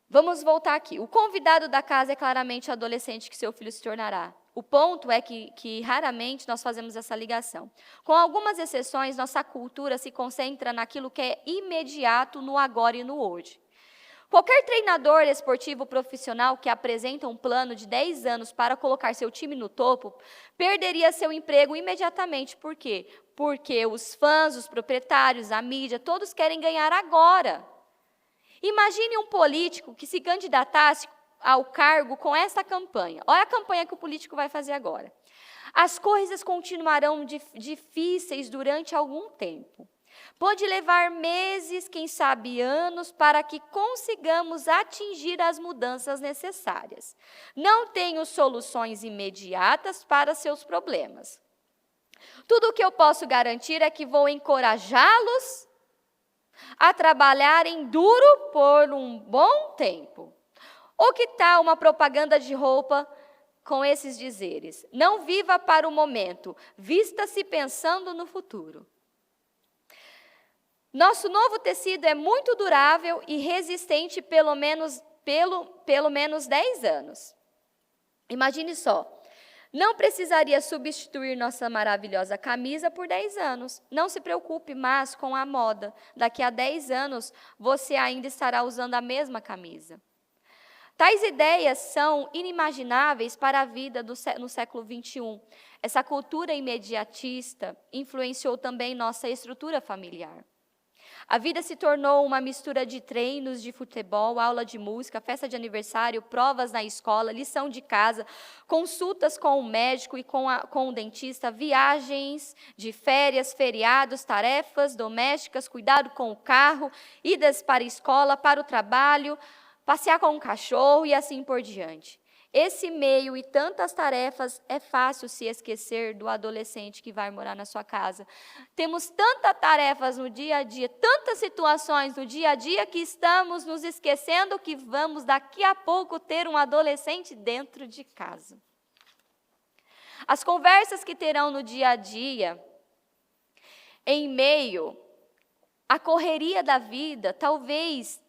Vamos voltar aqui. O convidado da casa é claramente o adolescente que seu filho se tornará. O ponto é que raramente nós fazemos essa ligação. Com algumas exceções, nossa cultura se concentra naquilo que é imediato, no agora e no hoje. Qualquer treinador esportivo profissional que apresenta um plano de 10 anos para colocar seu time no topo, perderia seu emprego imediatamente. Por quê? Porque os fãs, os proprietários, a mídia, todos querem ganhar agora. Imagine um político que se candidatasse ao cargo com essa campanha. Olha a campanha que o político vai fazer agora. As coisas continuarão difíceis durante algum tempo. Pode levar meses, quem sabe anos, para que consigamos atingir as mudanças necessárias. Não tenho soluções imediatas para seus problemas. Tudo o que eu posso garantir é que vou encorajá-los a trabalharem duro por um bom tempo. Ou que tal uma propaganda de roupa com esses dizeres? Não viva para o momento, vista-se pensando no futuro. Nosso novo tecido é muito durável e resistente pelo menos 10 anos. Imagine só, não precisaria substituir nossa maravilhosa camisa por 10 anos. Não se preocupe mais com a moda. Daqui a 10 anos, você ainda estará usando a mesma camisa. Tais ideias são inimagináveis para a vida no século XXI. Essa cultura imediatista influenciou também nossa estrutura familiar. A vida se tornou uma mistura de treinos de futebol, aula de música, festa de aniversário, provas na escola, lição de casa, consultas com o médico e com o dentista, viagens de férias, feriados, tarefas domésticas, cuidado com o carro, idas para a escola, para o trabalho, passear com um cachorro e assim por diante. Esse meio e tantas tarefas, é fácil se esquecer do adolescente que vai morar na sua casa. Temos tantas tarefas no dia a dia, tantas situações no dia a dia, que estamos nos esquecendo que vamos daqui a pouco ter um adolescente dentro de casa. As conversas que terão no dia a dia, em meio à correria da vida, talvez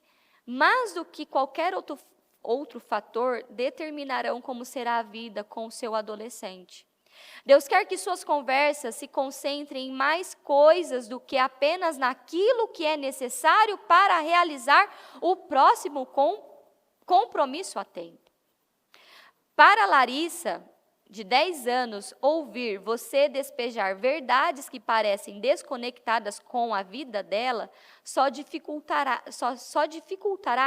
mais do que qualquer outro fator, determinarão como será a vida com o seu adolescente. Deus quer que suas conversas se concentrem em mais coisas do que apenas naquilo que é necessário para realizar o próximo compromisso a tempo. Para Larissa, de 10 anos, ouvir você despejar verdades que parecem desconectadas com a vida dela só dificultará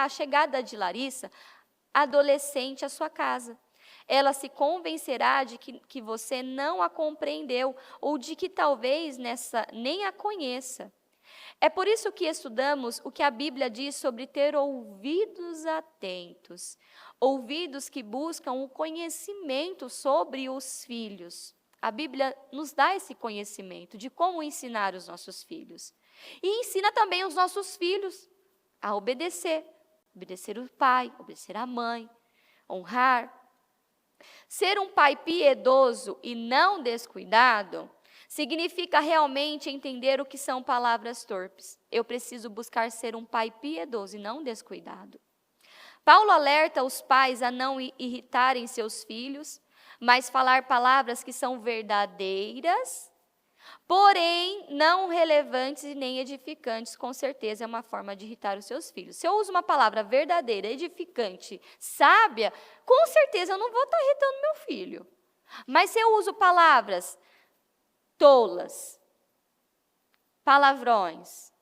a chegada de Larissa, adolescente, à sua casa. Ela se convencerá de que você não a compreendeu ou de que talvez nem a conheça. É por isso que estudamos o que a Bíblia diz sobre ter ouvidos atentos, ouvidos que buscam o conhecimento sobre os filhos. A Bíblia nos dá esse conhecimento de como ensinar os nossos filhos. E ensina também os nossos filhos a obedecer o pai, obedecer a mãe, honrar. Ser um pai piedoso e não descuidado significa realmente entender o que são palavras torpes. Eu preciso buscar ser um pai piedoso e não descuidado. Paulo alerta os pais a não irritarem seus filhos, mas falar palavras que são verdadeiras, porém não relevantes e nem edificantes. Com certeza é uma forma de irritar os seus filhos. Se eu uso uma palavra verdadeira, edificante, sábia, com certeza eu não vou estar irritando meu filho. Mas se eu uso palavras tolas, palavrões,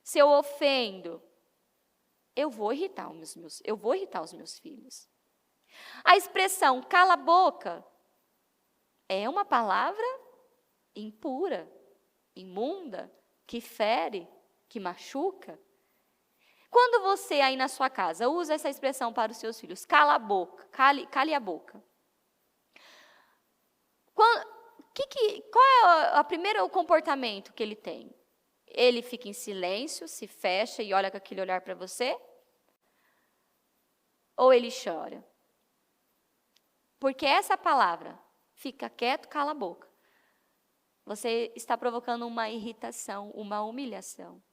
se eu ofendo, eu vou irritar os meus filhos. A expressão cala a boca é uma palavra impura, imunda, que fere, que machuca. Quando você aí na sua casa usa essa expressão para os seus filhos, cala a boca, cale a boca. Qual é o primeiro comportamento que ele tem? Ele fica em silêncio, se fecha e olha com aquele olhar para você? Ou ele chora? Porque essa palavra, fica quieto, cala a boca, você está provocando uma irritação, uma humilhação.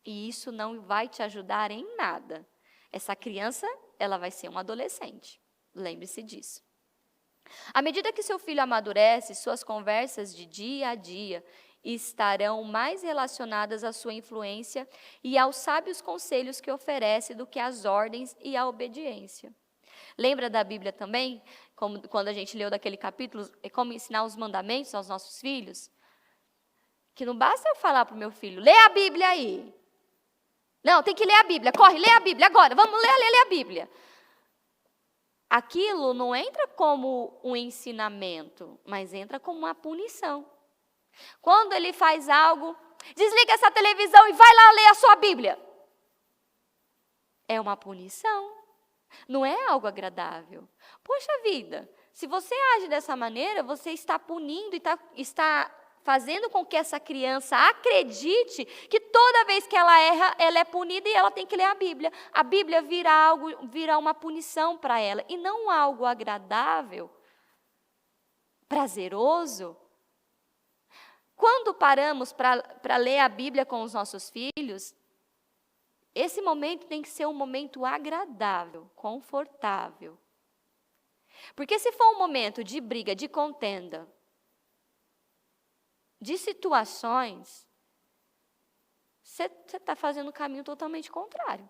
E isso não vai te ajudar em nada. Essa criança, ela vai ser um adolescente. Lembre-se disso. À medida que seu filho amadurece, suas conversas de dia a dia estarão mais relacionadas à sua influência e aos sábios conselhos que oferece do que às ordens e à obediência. Lembra da Bíblia também, quando a gente leu daquele capítulo, como ensinar os mandamentos aos nossos filhos? Que não basta eu falar para o meu filho, lê a Bíblia aí. Não, tem que ler a Bíblia, corre, lê a Bíblia agora, vamos ler a Bíblia. Aquilo não entra como um ensinamento, mas entra como uma punição. Quando ele faz algo, desliga essa televisão e vai lá ler a sua Bíblia. É uma punição. Não é algo agradável. Poxa vida, se você age dessa maneira, você está punindo e está fazendo com que essa criança acredite que toda vez que ela erra, ela é punida e ela tem que ler a Bíblia. A Bíblia vira uma punição para ela e não algo agradável, prazeroso. Quando paramos para ler a Bíblia com os nossos filhos, esse momento tem que ser um momento agradável, confortável. Porque se for um momento de briga, de contenda, de situações, você está fazendo o caminho totalmente contrário.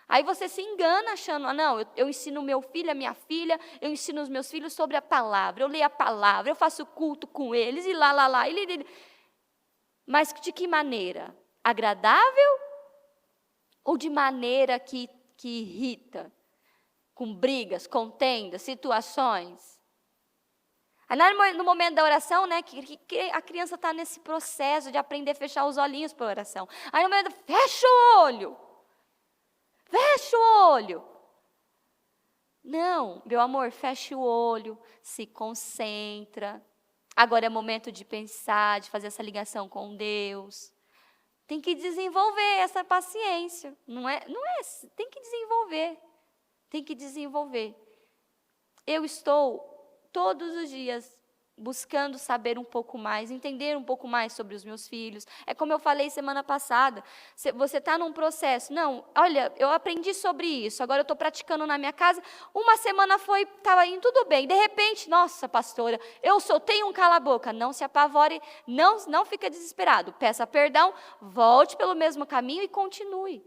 Aí você se engana achando, não, eu ensino meu filho, a minha filha, eu ensino os meus filhos sobre a palavra, eu leio a palavra, eu faço culto com eles, e lá. Mas de que maneira? agradável ou de maneira que irrita? Com brigas, contendas, situações? Aí no momento da oração, né, que a criança está nesse processo de aprender a fechar os olhinhos para a oração. Aí no momento, fecha o olho. Fecha o olho. Não, meu amor, fecha o olho, se concentra. Agora é momento de pensar, de fazer essa ligação com Deus. Tem que desenvolver essa paciência. Não é, tem que desenvolver. Tem que desenvolver. Eu estou todos os dias buscando saber um pouco mais, entender um pouco mais sobre os meus filhos. É como eu falei semana passada, você está num processo, não, olha, eu aprendi sobre isso, agora eu estou praticando na minha casa, uma semana estava indo tudo bem, de repente, nossa, pastora, eu soltei um cala-boca, não se apavore, não fica desesperado, peça perdão, volte pelo mesmo caminho e continue.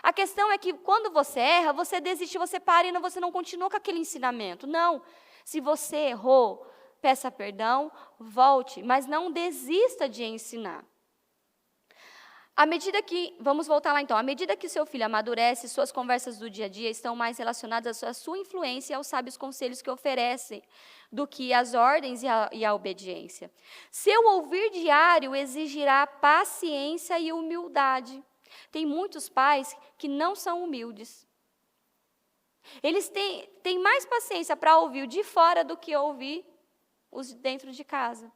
A questão é que quando você erra, você desiste, você para e você não continua com aquele ensinamento, não. Se você errou, peça perdão, volte, mas não desista de ensinar. Vamos voltar lá então, à medida que seu filho amadurece, suas conversas do dia a dia estão mais relacionadas à sua influência e aos sábios conselhos que oferecem, do que às ordens e à obediência. Seu ouvir diário exigirá paciência e humildade. Tem muitos pais que não são humildes. Eles têm mais paciência para ouvir o de fora do que ouvir os de dentro de casa.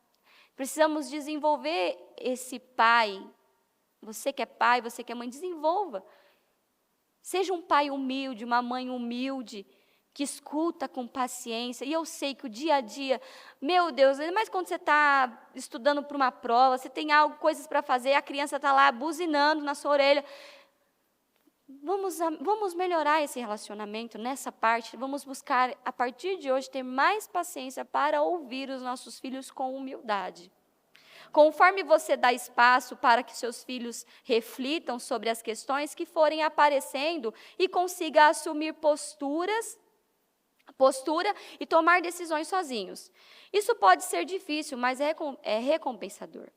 Precisamos desenvolver esse pai. Você que é pai, você que é mãe, desenvolva. Seja um pai humilde, uma mãe humilde, que escuta com paciência. E eu sei que o dia a dia, meu Deus, mas quando você está estudando para uma prova, você tem coisas para fazer, a criança está lá buzinando na sua orelha. Vamos melhorar esse relacionamento nessa parte, vamos buscar, a partir de hoje, ter mais paciência para ouvir os nossos filhos com humildade. Conforme você dá espaço para que seus filhos reflitam sobre as questões que forem aparecendo e consiga assumir postura e tomar decisões sozinhos. Isso pode ser difícil, mas é recompensador.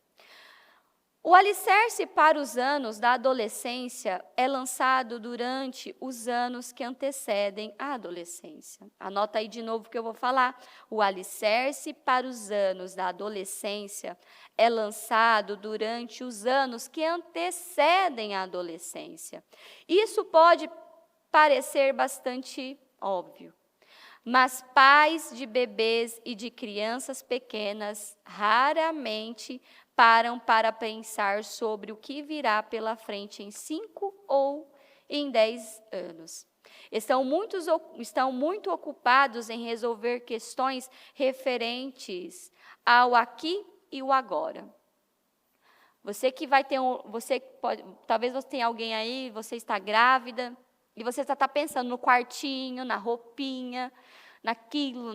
O alicerce para os anos da adolescência é lançado durante os anos que antecedem a adolescência. Anota aí de novo o que eu vou falar. O alicerce para os anos da adolescência é lançado durante os anos que antecedem a adolescência. Isso pode parecer bastante óbvio, mas pais de bebês e de crianças pequenas raramente param para pensar sobre o que virá pela frente em 5 ou em 10 anos. Estão muito ocupados em resolver questões referentes ao aqui e o agora. Você que vai ter talvez você tenha alguém aí, você está grávida, e você está pensando no quartinho, na roupinha, naquilo,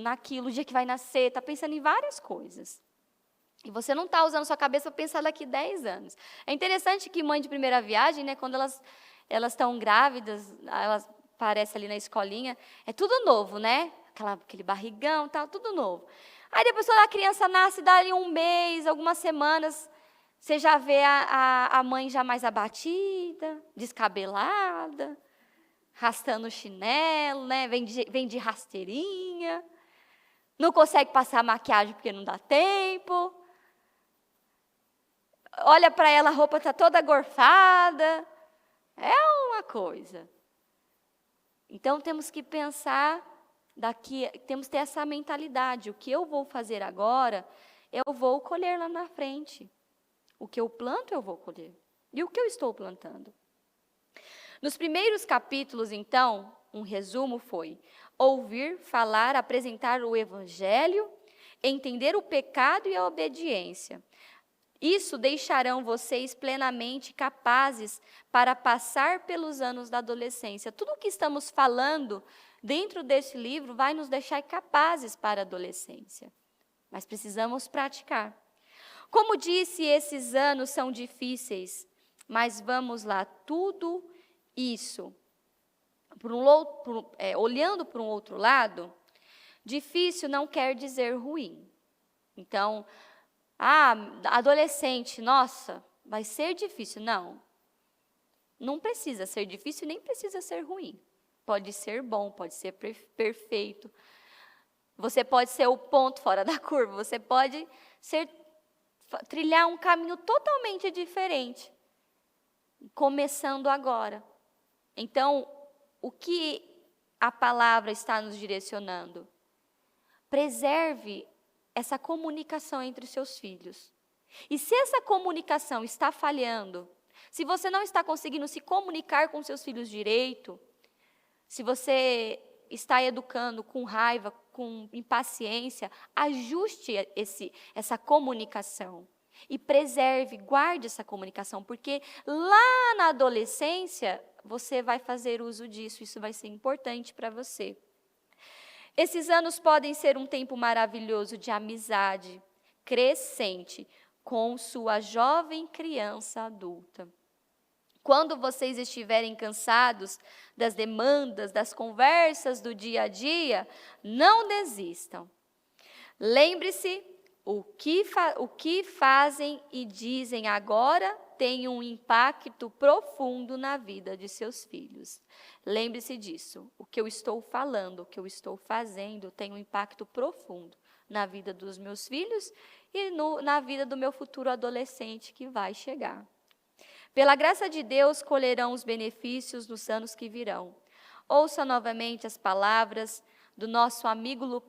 o dia que vai nascer, está pensando em várias coisas. E você não está usando sua cabeça para pensar daqui 10 anos. É interessante que mãe de primeira viagem, né, quando elas estão grávidas, elas aparecem ali na escolinha, é tudo novo, né? Aquele barrigão, tal, tudo novo. Aí depois quando a criança nasce, dá ali um mês, algumas semanas, você já vê a mãe já mais abatida, descabelada, arrastando o chinelo, né? Vem de rasteirinha, não consegue passar maquiagem porque não dá tempo. Olha para ela, a roupa está toda gorfada. É uma coisa. Então, temos que pensar temos que ter essa mentalidade. O que eu vou fazer agora, eu vou colher lá na frente. O que eu planto, eu vou colher. E o que eu estou plantando? Nos primeiros capítulos, então, um resumo foi ouvir, falar, apresentar o evangelho, entender o pecado e a obediência. Isso deixarão vocês plenamente capazes para passar pelos anos da adolescência. Tudo o que estamos falando dentro desse livro vai nos deixar capazes para a adolescência. Mas precisamos praticar. Como disse, esses anos são difíceis, mas vamos lá, tudo isso, olhando para um outro lado, difícil não quer dizer ruim. Então, adolescente, nossa, vai ser difícil. Não. Não precisa ser difícil, nem precisa ser ruim. Pode ser bom, pode ser perfeito. Você pode ser o ponto fora da curva, você pode trilhar um caminho totalmente diferente, começando agora. Então, o que a palavra está nos direcionando? Preserve essa comunicação entre os seus filhos. E se essa comunicação está falhando, se você não está conseguindo se comunicar com seus filhos direito, se você está educando com raiva, com impaciência, ajuste essa comunicação e preserve, guarde essa comunicação, porque lá na adolescência você vai fazer uso disso, isso vai ser importante para você. Esses anos podem ser um tempo maravilhoso de amizade crescente com sua jovem criança adulta. Quando vocês estiverem cansados das demandas, das conversas do dia a dia, não desistam. Lembre-se, o que fazem e dizem agora tem um impacto profundo na vida de seus filhos. Lembre-se disso. O que eu estou falando, o que eu estou fazendo tem um impacto profundo na vida dos meus filhos e na vida do meu futuro adolescente que vai chegar. Pela graça de Deus, colherão os benefícios nos anos que virão. Ouça novamente as palavras do nosso amigo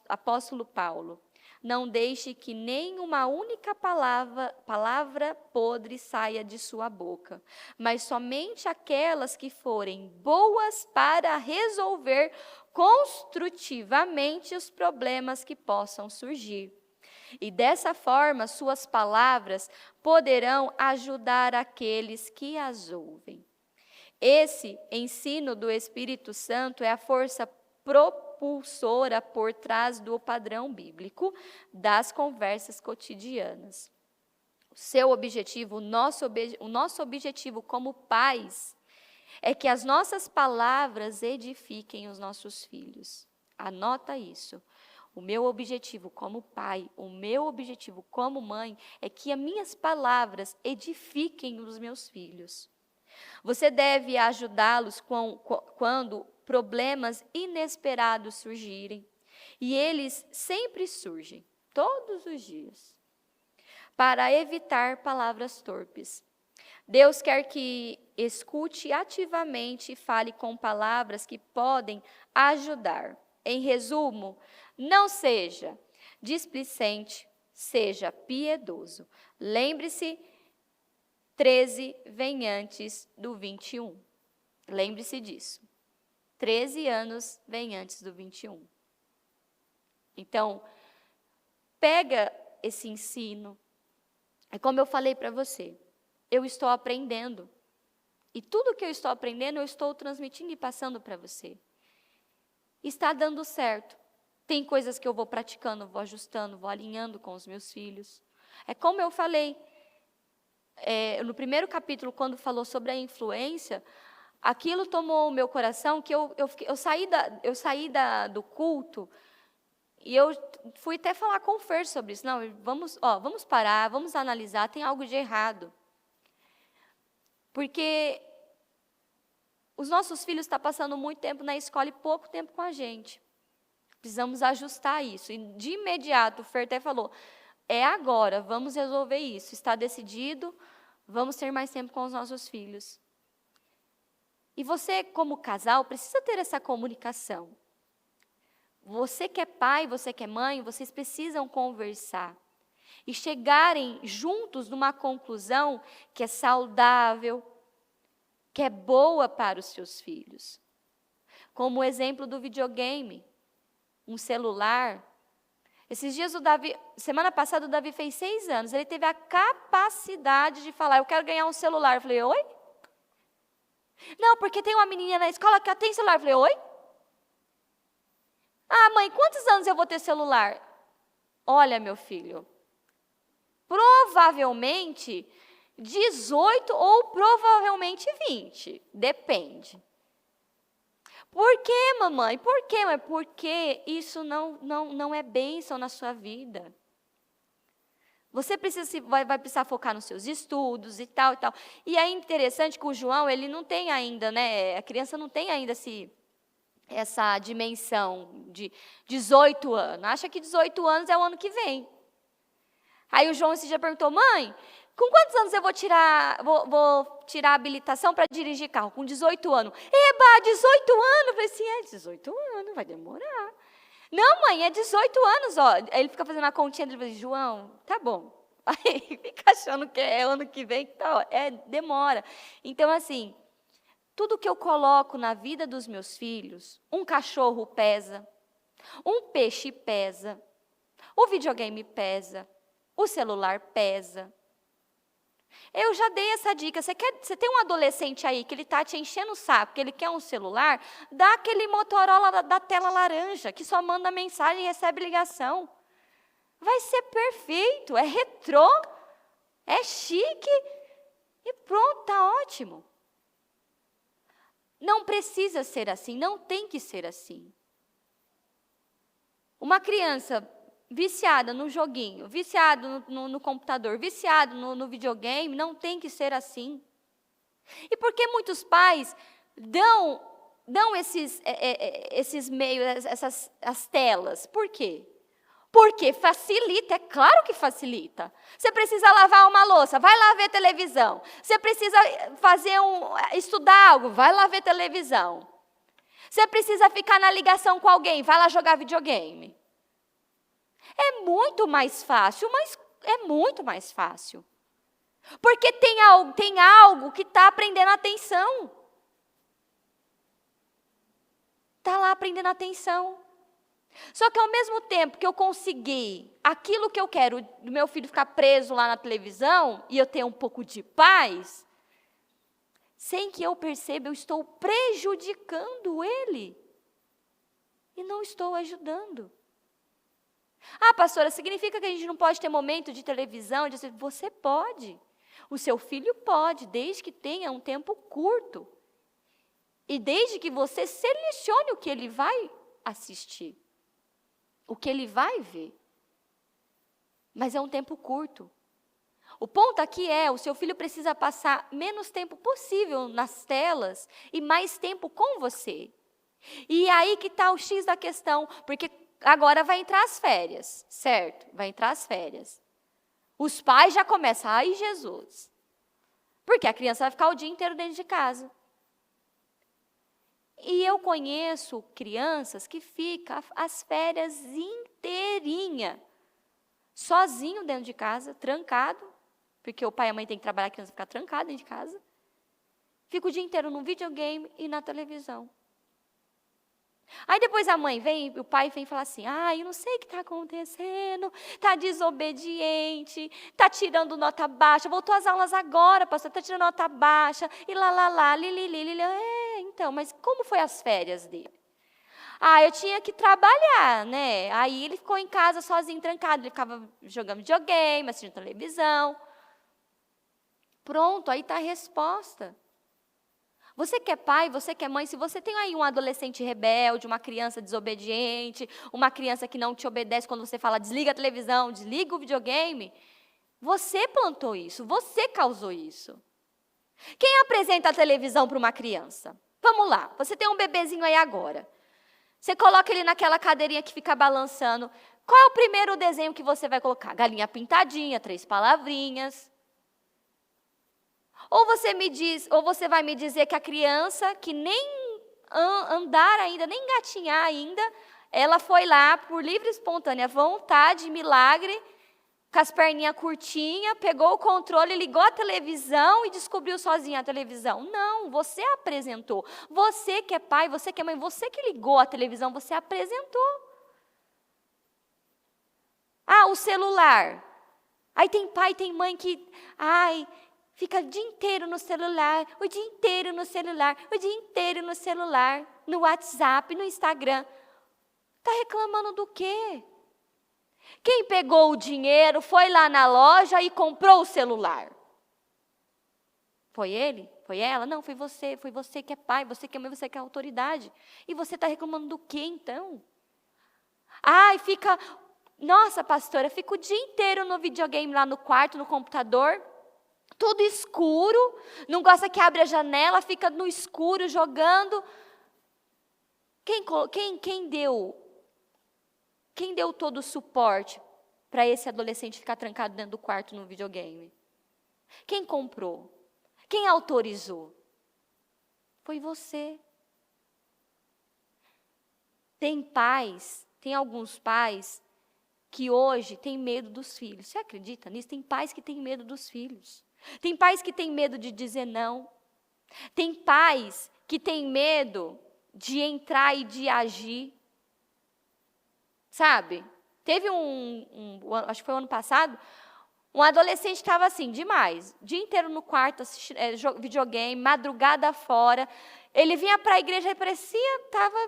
apóstolo Paulo. Não deixe que nem uma única palavra podre saia de sua boca, mas somente aquelas que forem boas para resolver construtivamente os problemas que possam surgir. E dessa forma, suas palavras poderão ajudar aqueles que as ouvem. Esse ensino do Espírito Santo é a força propulsora por trás do padrão bíblico das conversas cotidianas. O seu objetivo, o nosso objetivo como pais, é que as nossas palavras edifiquem os nossos filhos. Anota isso. O meu objetivo como pai, o meu objetivo como mãe é que as minhas palavras edifiquem os meus filhos. Você deve ajudá-los quando problemas inesperados surgirem. E eles sempre surgem, todos os dias, para evitar palavras torpes. Deus quer que escute ativamente e fale com palavras que podem ajudar. Em resumo, não seja displicente, seja piedoso. Lembre-se, 13 vem antes do 21. Lembre-se disso. 13 anos vem antes do 21. Então, pega esse ensino. É como eu falei para você, eu estou aprendendo. E tudo que eu estou aprendendo, eu estou transmitindo e passando para você. Está dando certo. Tem coisas que eu vou praticando, vou ajustando, vou alinhando com os meus filhos. É como eu falei no primeiro capítulo, quando falou sobre a influência, aquilo tomou o meu coração, que eu saí do culto, e eu fui até falar com o Fer sobre isso. Não, vamos parar, vamos analisar, tem algo de errado. Porque os nossos filhos estão passando muito tempo na escola e pouco tempo com a gente. Precisamos ajustar isso. E de imediato, o Fer até falou, é agora, vamos resolver isso. Está decidido, vamos ter mais tempo com os nossos filhos. E você, como casal, precisa ter essa comunicação. Você que é pai, você que é mãe, vocês precisam conversar. E chegarem juntos numa conclusão que é saudável, que é boa para os seus filhos. Como o exemplo do videogame, um celular. Esses dias semana passada o Davi fez 6 anos, ele teve a capacidade de falar, eu quero ganhar um celular. Eu falei, oi? Não, porque tem uma menina na escola que tem celular. Eu falei, oi? Ah, mãe, quantos anos eu vou ter celular? Olha, meu filho, provavelmente 18 ou provavelmente 20, depende. Por quê, mamãe? Por quê, mãe? Porque isso não é bênção na sua vida. Você vai precisar focar nos seus estudos e tal, e tal. E é interessante que o João, ele não tem ainda, né? A criança não tem ainda essa dimensão de 18 anos. Acha que 18 anos é o ano que vem. Aí o João esse dia perguntou, mãe, com quantos anos eu vou tirar a habilitação para dirigir carro? Com 18 anos. Eba, 18 anos? Eu falei assim, 18 anos, vai demorar. Não, mãe, é 18 anos, ó. Aí ele fica fazendo a continha dele, ele fala, João, tá bom. Aí fica achando que é ano que vem, tá, demora. Então, assim, tudo que eu coloco na vida dos meus filhos, um cachorro pesa, um peixe pesa, o videogame pesa, o celular pesa. Eu já dei essa dica. Você tem um adolescente aí que ele está te enchendo o saco, que ele quer um celular, dá aquele Motorola da tela laranja, que só manda mensagem e recebe ligação. Vai ser perfeito, é retrô, é chique e pronto, está ótimo. Não precisa ser assim, não tem que ser assim. Uma criança viciada no joguinho, viciado no computador, viciado no videogame, não tem que ser assim. E por que muitos pais dão esses meios, as telas? Por quê? Porque facilita, é claro que facilita. Você precisa lavar uma louça, vai lá ver televisão. Você precisa estudar algo, vai lá ver televisão. Você precisa ficar na ligação com alguém, vai lá jogar videogame. É muito mais fácil, mas é muito mais fácil. Porque tem algo que está aprendendo atenção. Está lá aprendendo atenção. Só que ao mesmo tempo que eu consegui aquilo que eu quero, do meu filho ficar preso lá na televisão, e eu tenho um pouco de paz, sem que eu perceba, eu estou prejudicando ele. E não estou ajudando. Ah, pastora, significa que a gente não pode ter momento de televisão? Você pode. O seu filho pode, desde que tenha um tempo curto. E desde que você selecione o que ele vai assistir. O que ele vai ver. Mas é um tempo curto. O ponto aqui o seu filho precisa passar menos tempo possível nas telas e mais tempo com você. E aí que está o X da questão, porque agora vai entrar as férias, certo? Vai entrar as férias. Os pais já começam, ai Jesus. Porque a criança vai ficar o dia inteiro dentro de casa. E eu conheço crianças que ficam as férias inteirinha, sozinho dentro de casa, trancado, porque o pai e a mãe têm que trabalhar, a criança fica trancada dentro de casa. Fica o dia inteiro no videogame e na televisão. Aí depois o pai vem falar assim, eu não sei o que está acontecendo, está desobediente, está tirando nota baixa, voltou às aulas agora, pastor, está tirando nota baixa, e li. Então, mas como foi as férias dele? Eu tinha que trabalhar, né? Aí ele ficou em casa sozinho, trancado, ele ficava jogando videogame, assistindo televisão. Pronto, aí está a resposta. Você que é pai, você que é mãe, se você tem aí um adolescente rebelde, uma criança desobediente, uma criança que não te obedece quando você fala desliga a televisão, desliga o videogame, você plantou isso, você causou isso. Quem apresenta a televisão para uma criança? Vamos lá, você tem um bebezinho aí agora. Você coloca ele naquela cadeirinha que fica balançando. Qual é o primeiro desenho que você vai colocar? Galinha pintadinha, 3 palavrinhas. Ou você vai me dizer que a criança que nem andar ainda, nem engatinhar ainda, ela foi lá por livre e espontânea vontade, milagre, com as perninhas curtinhas, pegou o controle, ligou a televisão e descobriu sozinha a televisão. Não, você apresentou. Você que é pai, você que é mãe, você que ligou a televisão, você apresentou. O celular. Aí tem pai, tem mãe que, fica o dia inteiro no celular, o dia inteiro no celular, o dia inteiro no celular, no WhatsApp, no Instagram. Está reclamando do quê? Quem pegou o dinheiro, foi lá na loja e comprou o celular? Foi ele? Foi ela? Não, foi você que é pai, você que é mãe, você que é autoridade. E você está reclamando do quê, então? Fica Nossa, pastora, eu fico o dia inteiro no videogame lá no quarto, no computador, tudo escuro, não gosta que abre a janela, fica no escuro jogando. Quem deu todo o suporte para esse adolescente ficar trancado dentro do quarto no videogame? Quem comprou? Quem autorizou? Foi você. Tem alguns pais que hoje têm medo dos filhos. Você acredita nisso? Tem pais que têm medo dos filhos. Tem pais que têm medo de dizer não. Tem pais que têm medo de entrar e de agir. Sabe? Teve acho que foi o ano passado, um adolescente estava assim, demais. O dia inteiro no quarto, assistindo videogame, madrugada fora. Ele vinha para a igreja e parecia, estava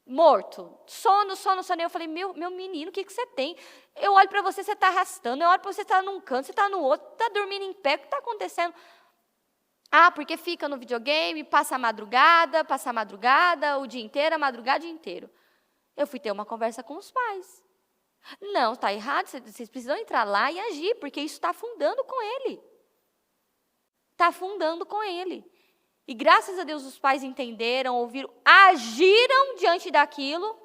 morto. Sono. Eu falei, meu menino, o que você tem? Eu olho para você, você está arrastando. Eu olho para você, você está num canto, você está no outro, está dormindo em pé. O que está acontecendo? Ah, porque fica no videogame, passa a madrugada, o dia inteiro, a madrugada, o dia inteiro. Eu fui ter uma conversa com os pais. Não, está errado, vocês precisam entrar lá e agir, porque isso está afundando com ele. Está afundando com ele. E graças a Deus os pais entenderam, ouviram, agiram diante daquilo.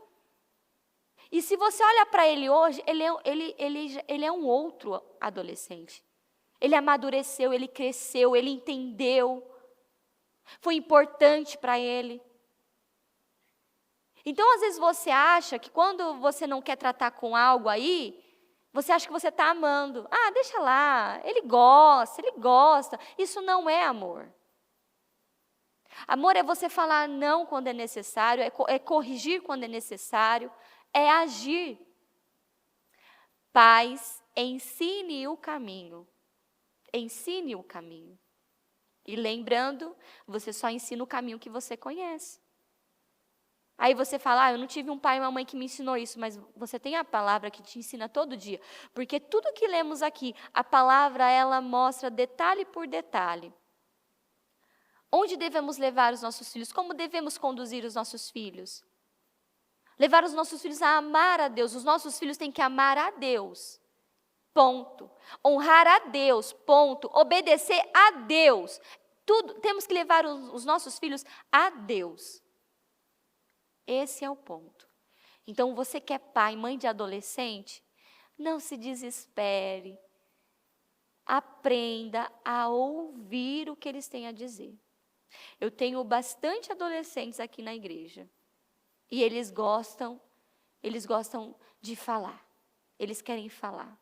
E se você olha para ele hoje, ele é um outro adolescente. Ele amadureceu, ele cresceu, ele entendeu. Foi importante para ele. Então, às vezes, você acha que quando você não quer tratar com algo aí, você acha que você está amando. Ah, deixa lá, ele gosta. Isso não é amor. Amor é você falar não quando é necessário, é corrigir quando é necessário, é agir. Pais, ensine o caminho. Ensine o caminho. E lembrando, você só ensina o caminho que você conhece. Aí você fala, eu não tive um pai e uma mãe que me ensinou isso, mas você tem a palavra que te ensina todo dia. Porque tudo que lemos aqui, a palavra, ela mostra detalhe por detalhe. Onde devemos levar os nossos filhos? Como devemos conduzir os nossos filhos? Levar os nossos filhos a amar a Deus. Os nossos filhos têm que amar a Deus. Ponto. Honrar a Deus. Ponto. Obedecer a Deus. Tudo. Temos que levar os nossos filhos a Deus. Esse é o ponto. Então, você que é pai, mãe de adolescente, não se desespere. Aprenda a ouvir o que eles têm a dizer. Eu tenho bastante adolescentes aqui na igreja. E eles gostam de falar. Eles querem falar.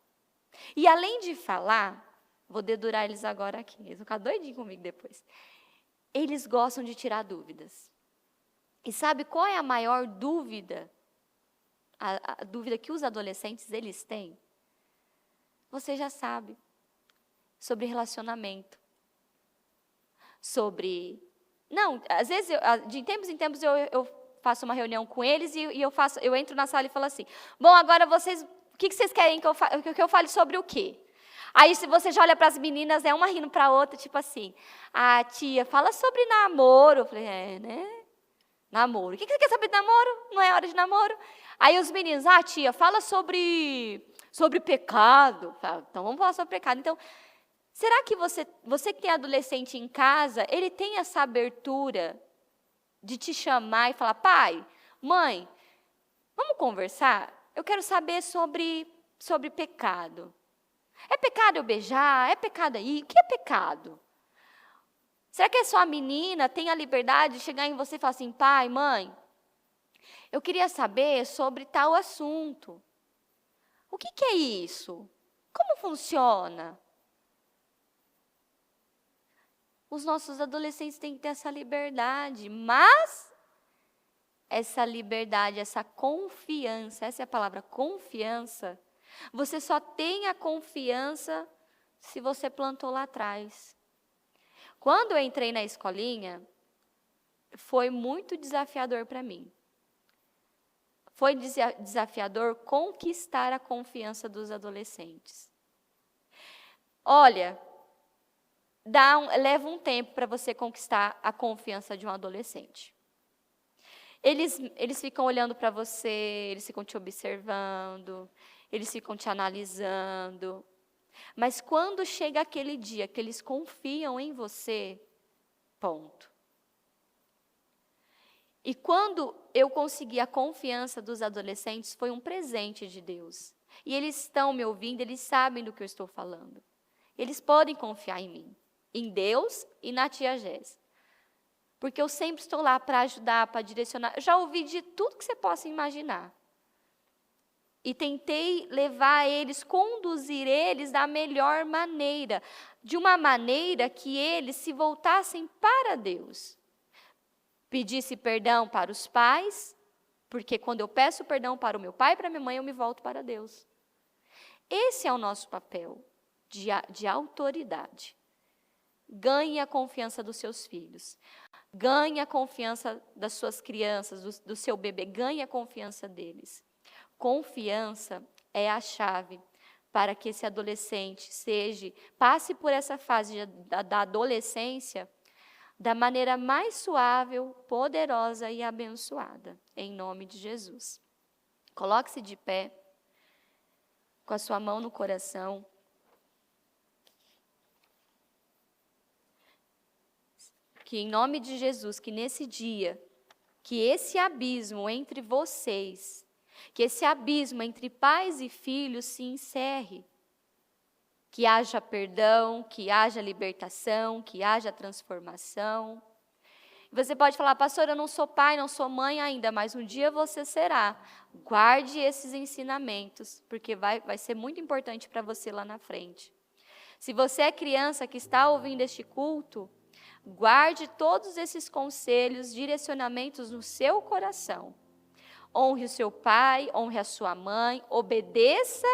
E além de falar, vou dedurar eles agora aqui. Eles vão ficar doidinhos comigo depois. Eles gostam de tirar dúvidas. E sabe qual é a maior dúvida? A dúvida que os adolescentes eles têm? Você já sabe. Sobre relacionamento. Não, às vezes, de tempos em tempos, eu faço uma reunião com eles e eu entro na sala e falo assim, bom, agora vocês, o que vocês querem que eu fale sobre o quê? Aí, se você já olha para as meninas, uma rindo para a outra, tipo assim, tia, fala sobre namoro. Eu falei, né? Namoro. O que você quer saber de namoro? Não é hora de namoro. Aí os meninos, tia, fala sobre pecado. Então, vamos falar sobre pecado. Então, será que você que tem adolescente em casa, ele tem essa abertura de te chamar e falar, pai, mãe, vamos conversar? Eu quero saber sobre pecado. É pecado eu beijar? É pecado aí? O que é pecado? Será que a sua menina tem a liberdade de chegar em você e falar assim, pai, mãe, eu queria saber sobre tal assunto. O que é isso? Como funciona? Os nossos adolescentes têm que ter essa liberdade, mas essa liberdade, essa confiança, essa é a palavra, confiança, você só tem a confiança se você plantou lá atrás. Quando eu entrei na escolinha, foi muito desafiador para mim. Foi desafiador conquistar a confiança dos adolescentes. Olha, leva um tempo para você conquistar a confiança de um adolescente. Eles ficam olhando para você, eles ficam te observando, eles ficam te analisando. Mas quando chega aquele dia que eles confiam em você, ponto. E quando eu consegui a confiança dos adolescentes, foi um presente de Deus. E eles estão me ouvindo, eles sabem do que eu estou falando. Eles podem confiar em mim, em Deus e na tia Jéssica. Porque eu sempre estou lá para ajudar, para direcionar. Eu já ouvi de tudo que você possa imaginar. E tentei levar eles, conduzir eles da melhor maneira. De uma maneira que eles se voltassem para Deus. Pedisse perdão para os pais, porque quando eu peço perdão para o meu pai e para a minha mãe, eu me volto para Deus. Esse é o nosso papel de autoridade. Ganhe a confiança dos seus filhos. Ganhe a confiança das suas crianças, do seu bebê. Ganhe a confiança deles. Confiança é a chave para que esse adolescente passe por essa fase da adolescência da maneira mais suave, poderosa e abençoada, em nome de Jesus. Coloque-se de pé, com a sua mão no coração. Que em nome de Jesus, que nesse dia, que esse abismo entre vocês, que esse abismo entre pais e filhos se encerre. Que haja perdão, que haja libertação, que haja transformação. Você pode falar, pastor, eu não sou pai, não sou mãe ainda, mas um dia você será. Guarde esses ensinamentos, porque vai ser muito importante para você lá na frente. Se você é criança que está ouvindo este culto, guarde todos esses conselhos, direcionamentos no seu coração. Honre o seu pai, honre a sua mãe, obedeça.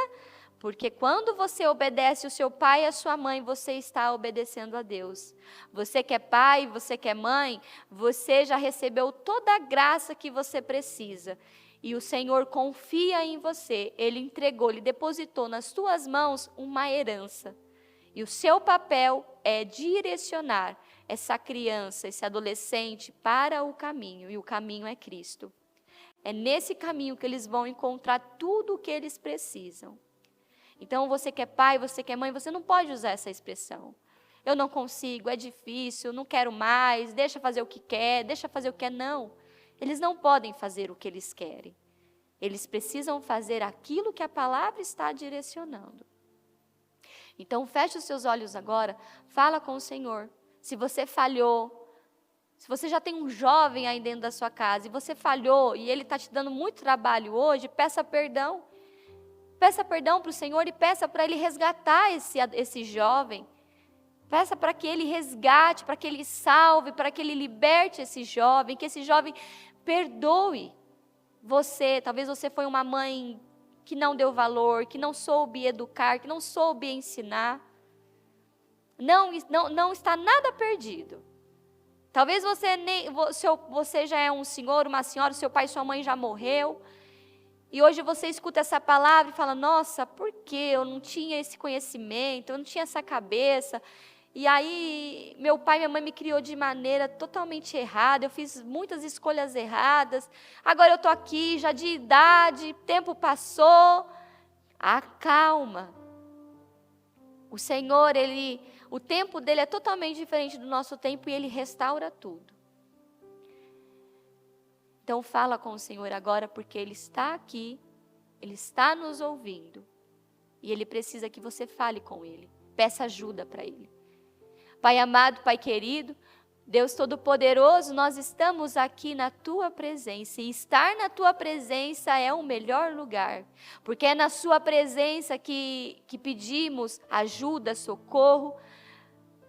Porque quando você obedece o seu pai e a sua mãe, você está obedecendo a Deus. Você que é pai, você que é mãe, você já recebeu toda a graça que você precisa. E o Senhor confia em você. Ele entregou, Ele depositou nas suas mãos uma herança. E o seu papel é direcionar essa criança, esse adolescente para o caminho. E o caminho é Cristo. É nesse caminho que eles vão encontrar tudo o que eles precisam. Então, você que é pai, você que é mãe, você não pode usar essa expressão. Eu não consigo, é difícil, não quero mais, deixa fazer o que quer, deixa fazer o que quer. Não, eles não podem fazer o que eles querem. Eles precisam fazer aquilo que a palavra está direcionando. Então, feche os seus olhos agora, fala com o Senhor. Se você falhou, se você já tem um jovem aí dentro da sua casa e você falhou e ele está te dando muito trabalho hoje, peça perdão. Peça perdão para o Senhor e peça para Ele resgatar esse jovem. Peça para que Ele resgate, para que Ele salve, para que Ele liberte esse jovem, que esse jovem perdoe você. Talvez você foi uma mãe que não deu valor, que não soube educar, que não soube ensinar. Não está nada perdido. Talvez você já é um senhor, uma senhora, seu pai e sua mãe já morreu. E hoje você escuta essa palavra e fala, nossa, por que eu não tinha esse conhecimento, eu não tinha essa cabeça. E aí, meu pai e minha mãe me criou de maneira totalmente errada, eu fiz muitas escolhas erradas. Agora eu estou aqui, já de idade, tempo passou. Acalma. O Senhor, o tempo dele é totalmente diferente do nosso tempo e Ele restaura tudo. Então fala com o Senhor agora, porque Ele está aqui, Ele está nos ouvindo. E Ele precisa que você fale com Ele, peça ajuda para Ele. Pai amado, Pai querido, Deus Todo-Poderoso, nós estamos aqui na Tua presença. E estar na Tua presença é o melhor lugar. Porque é na Sua presença que pedimos ajuda, socorro.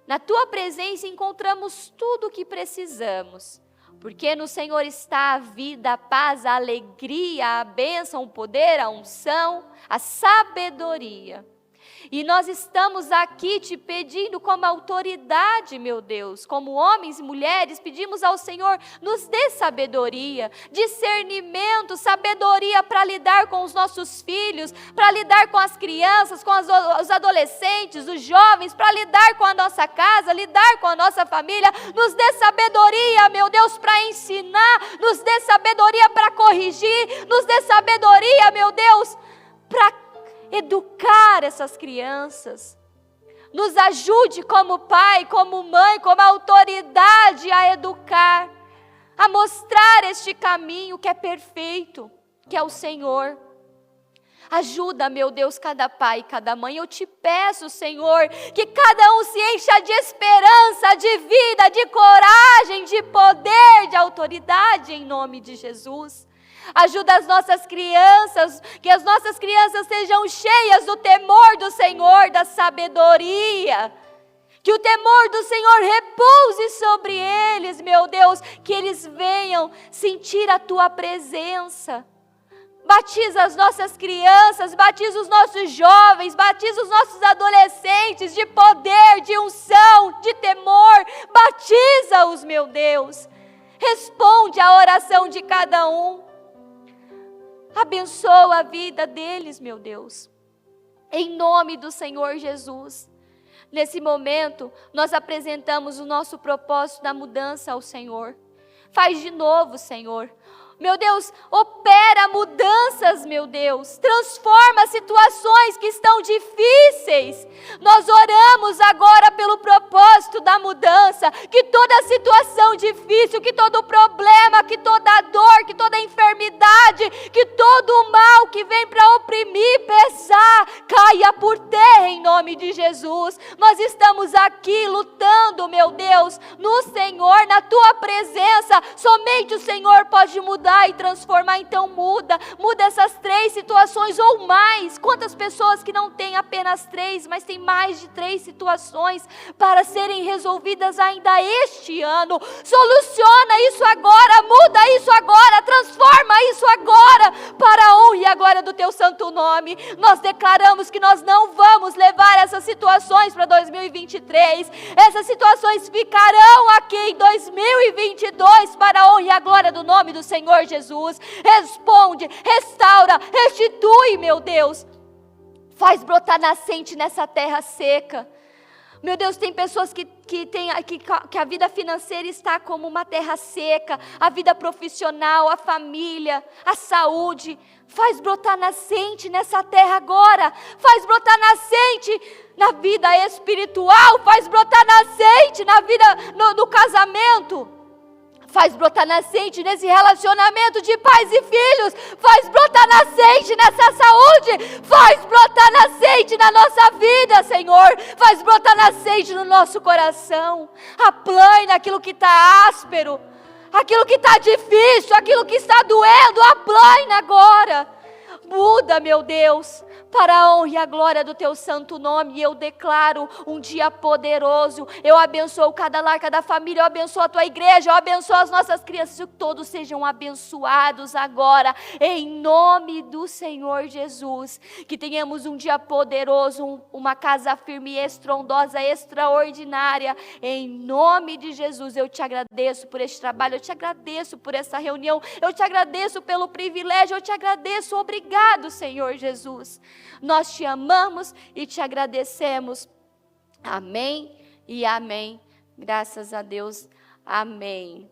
Na Tua presença encontramos tudo o que precisamos. Porque no Senhor está a vida, a paz, a alegria, a bênção, o poder, a unção, a sabedoria. E nós estamos aqui te pedindo como autoridade, meu Deus, como homens e mulheres, pedimos ao Senhor, nos dê sabedoria, discernimento, sabedoria para lidar com os nossos filhos, para lidar com as crianças, com os adolescentes, os jovens, para lidar com a nossa casa, lidar com a nossa família. Nos dê sabedoria, meu Deus, para ensinar, nos dê sabedoria para corrigir, nos dê sabedoria, meu Deus, para educar essas crianças. Nos ajude como pai, como mãe, como autoridade a educar, a mostrar este caminho que é perfeito, que é o Senhor. Ajuda, meu Deus, cada pai e cada mãe. Eu te peço, Senhor, que cada um se encha de esperança, de vida, de coragem, de poder, de autoridade, em nome de Jesus. Ajuda as nossas crianças, que as nossas crianças sejam cheias do temor do Senhor, da sabedoria. Que o temor do Senhor repouse sobre eles, meu Deus, que eles venham sentir a Tua presença. Batiza as nossas crianças, batiza os nossos jovens, batiza os nossos adolescentes de poder, de unção, de temor. Batiza-os, meu Deus. Responde à oração de cada um. Abençoa a vida deles, meu Deus. Em nome do Senhor Jesus. Nesse momento, nós apresentamos o nosso propósito da mudança ao Senhor. Faz de novo, Senhor. Meu Deus, opera mudanças, meu Deus. Transforma situações que estão difíceis. Nós oramos agora pelo propósito da mudança. Que toda situação difícil, que todo problema, que toda dor, que toda enfermidade, que todo o mal que vem para oprimir, pesar, caia por terra em nome de Jesus. Nós estamos aqui lutando, meu Deus, no Senhor, na Tua presença. Somente o Senhor pode mudar e transformar. Então muda essas 3 situações ou mais. Quantas pessoas que não têm apenas 3, mas têm mais de 3 situações para serem resolvidas ainda este ano. Soluciona isso agora, muda isso agora, transforma isso agora, para a honra e a glória do Teu santo nome. Nós declaramos que nós não vamos levar essas situações para 2023, essas situações ficarão aqui em 2022, para a honra e a glória do nome do Senhor Jesus. Responde, restaura, restitui, meu Deus. Faz brotar nascente nessa terra seca. Meu Deus, tem pessoas que a vida financeira está como uma terra seca, a vida profissional, a família, a saúde. Faz brotar nascente nessa terra agora. Faz brotar nascente na vida espiritual. Faz brotar nascente na vida, no casamento. Faz brotar nascente nesse relacionamento de pais e filhos. Faz brotar nascente nessa saúde. Faz brotar nascente na nossa vida, Senhor. Faz brotar nascente no nosso coração. Aplane aquilo que está áspero, aquilo que está difícil, aquilo que está doendo. Aplane agora. Muda, meu Deus, para a honra e a glória do Teu santo nome. E eu declaro um dia poderoso. Eu abençoo cada lar, cada família. Eu abençoo a Tua igreja. Eu abençoo as nossas crianças. Que todos sejam abençoados agora, em nome do Senhor Jesus. Que tenhamos um dia poderoso, uma casa firme, estrondosa, extraordinária. Em nome de Jesus, eu te agradeço por este trabalho. Eu te agradeço por essa reunião. Eu te agradeço pelo privilégio. Eu te agradeço. Obrigado, Senhor Jesus. Nós te amamos e te agradecemos. Amém e amém. Graças a Deus. Amém.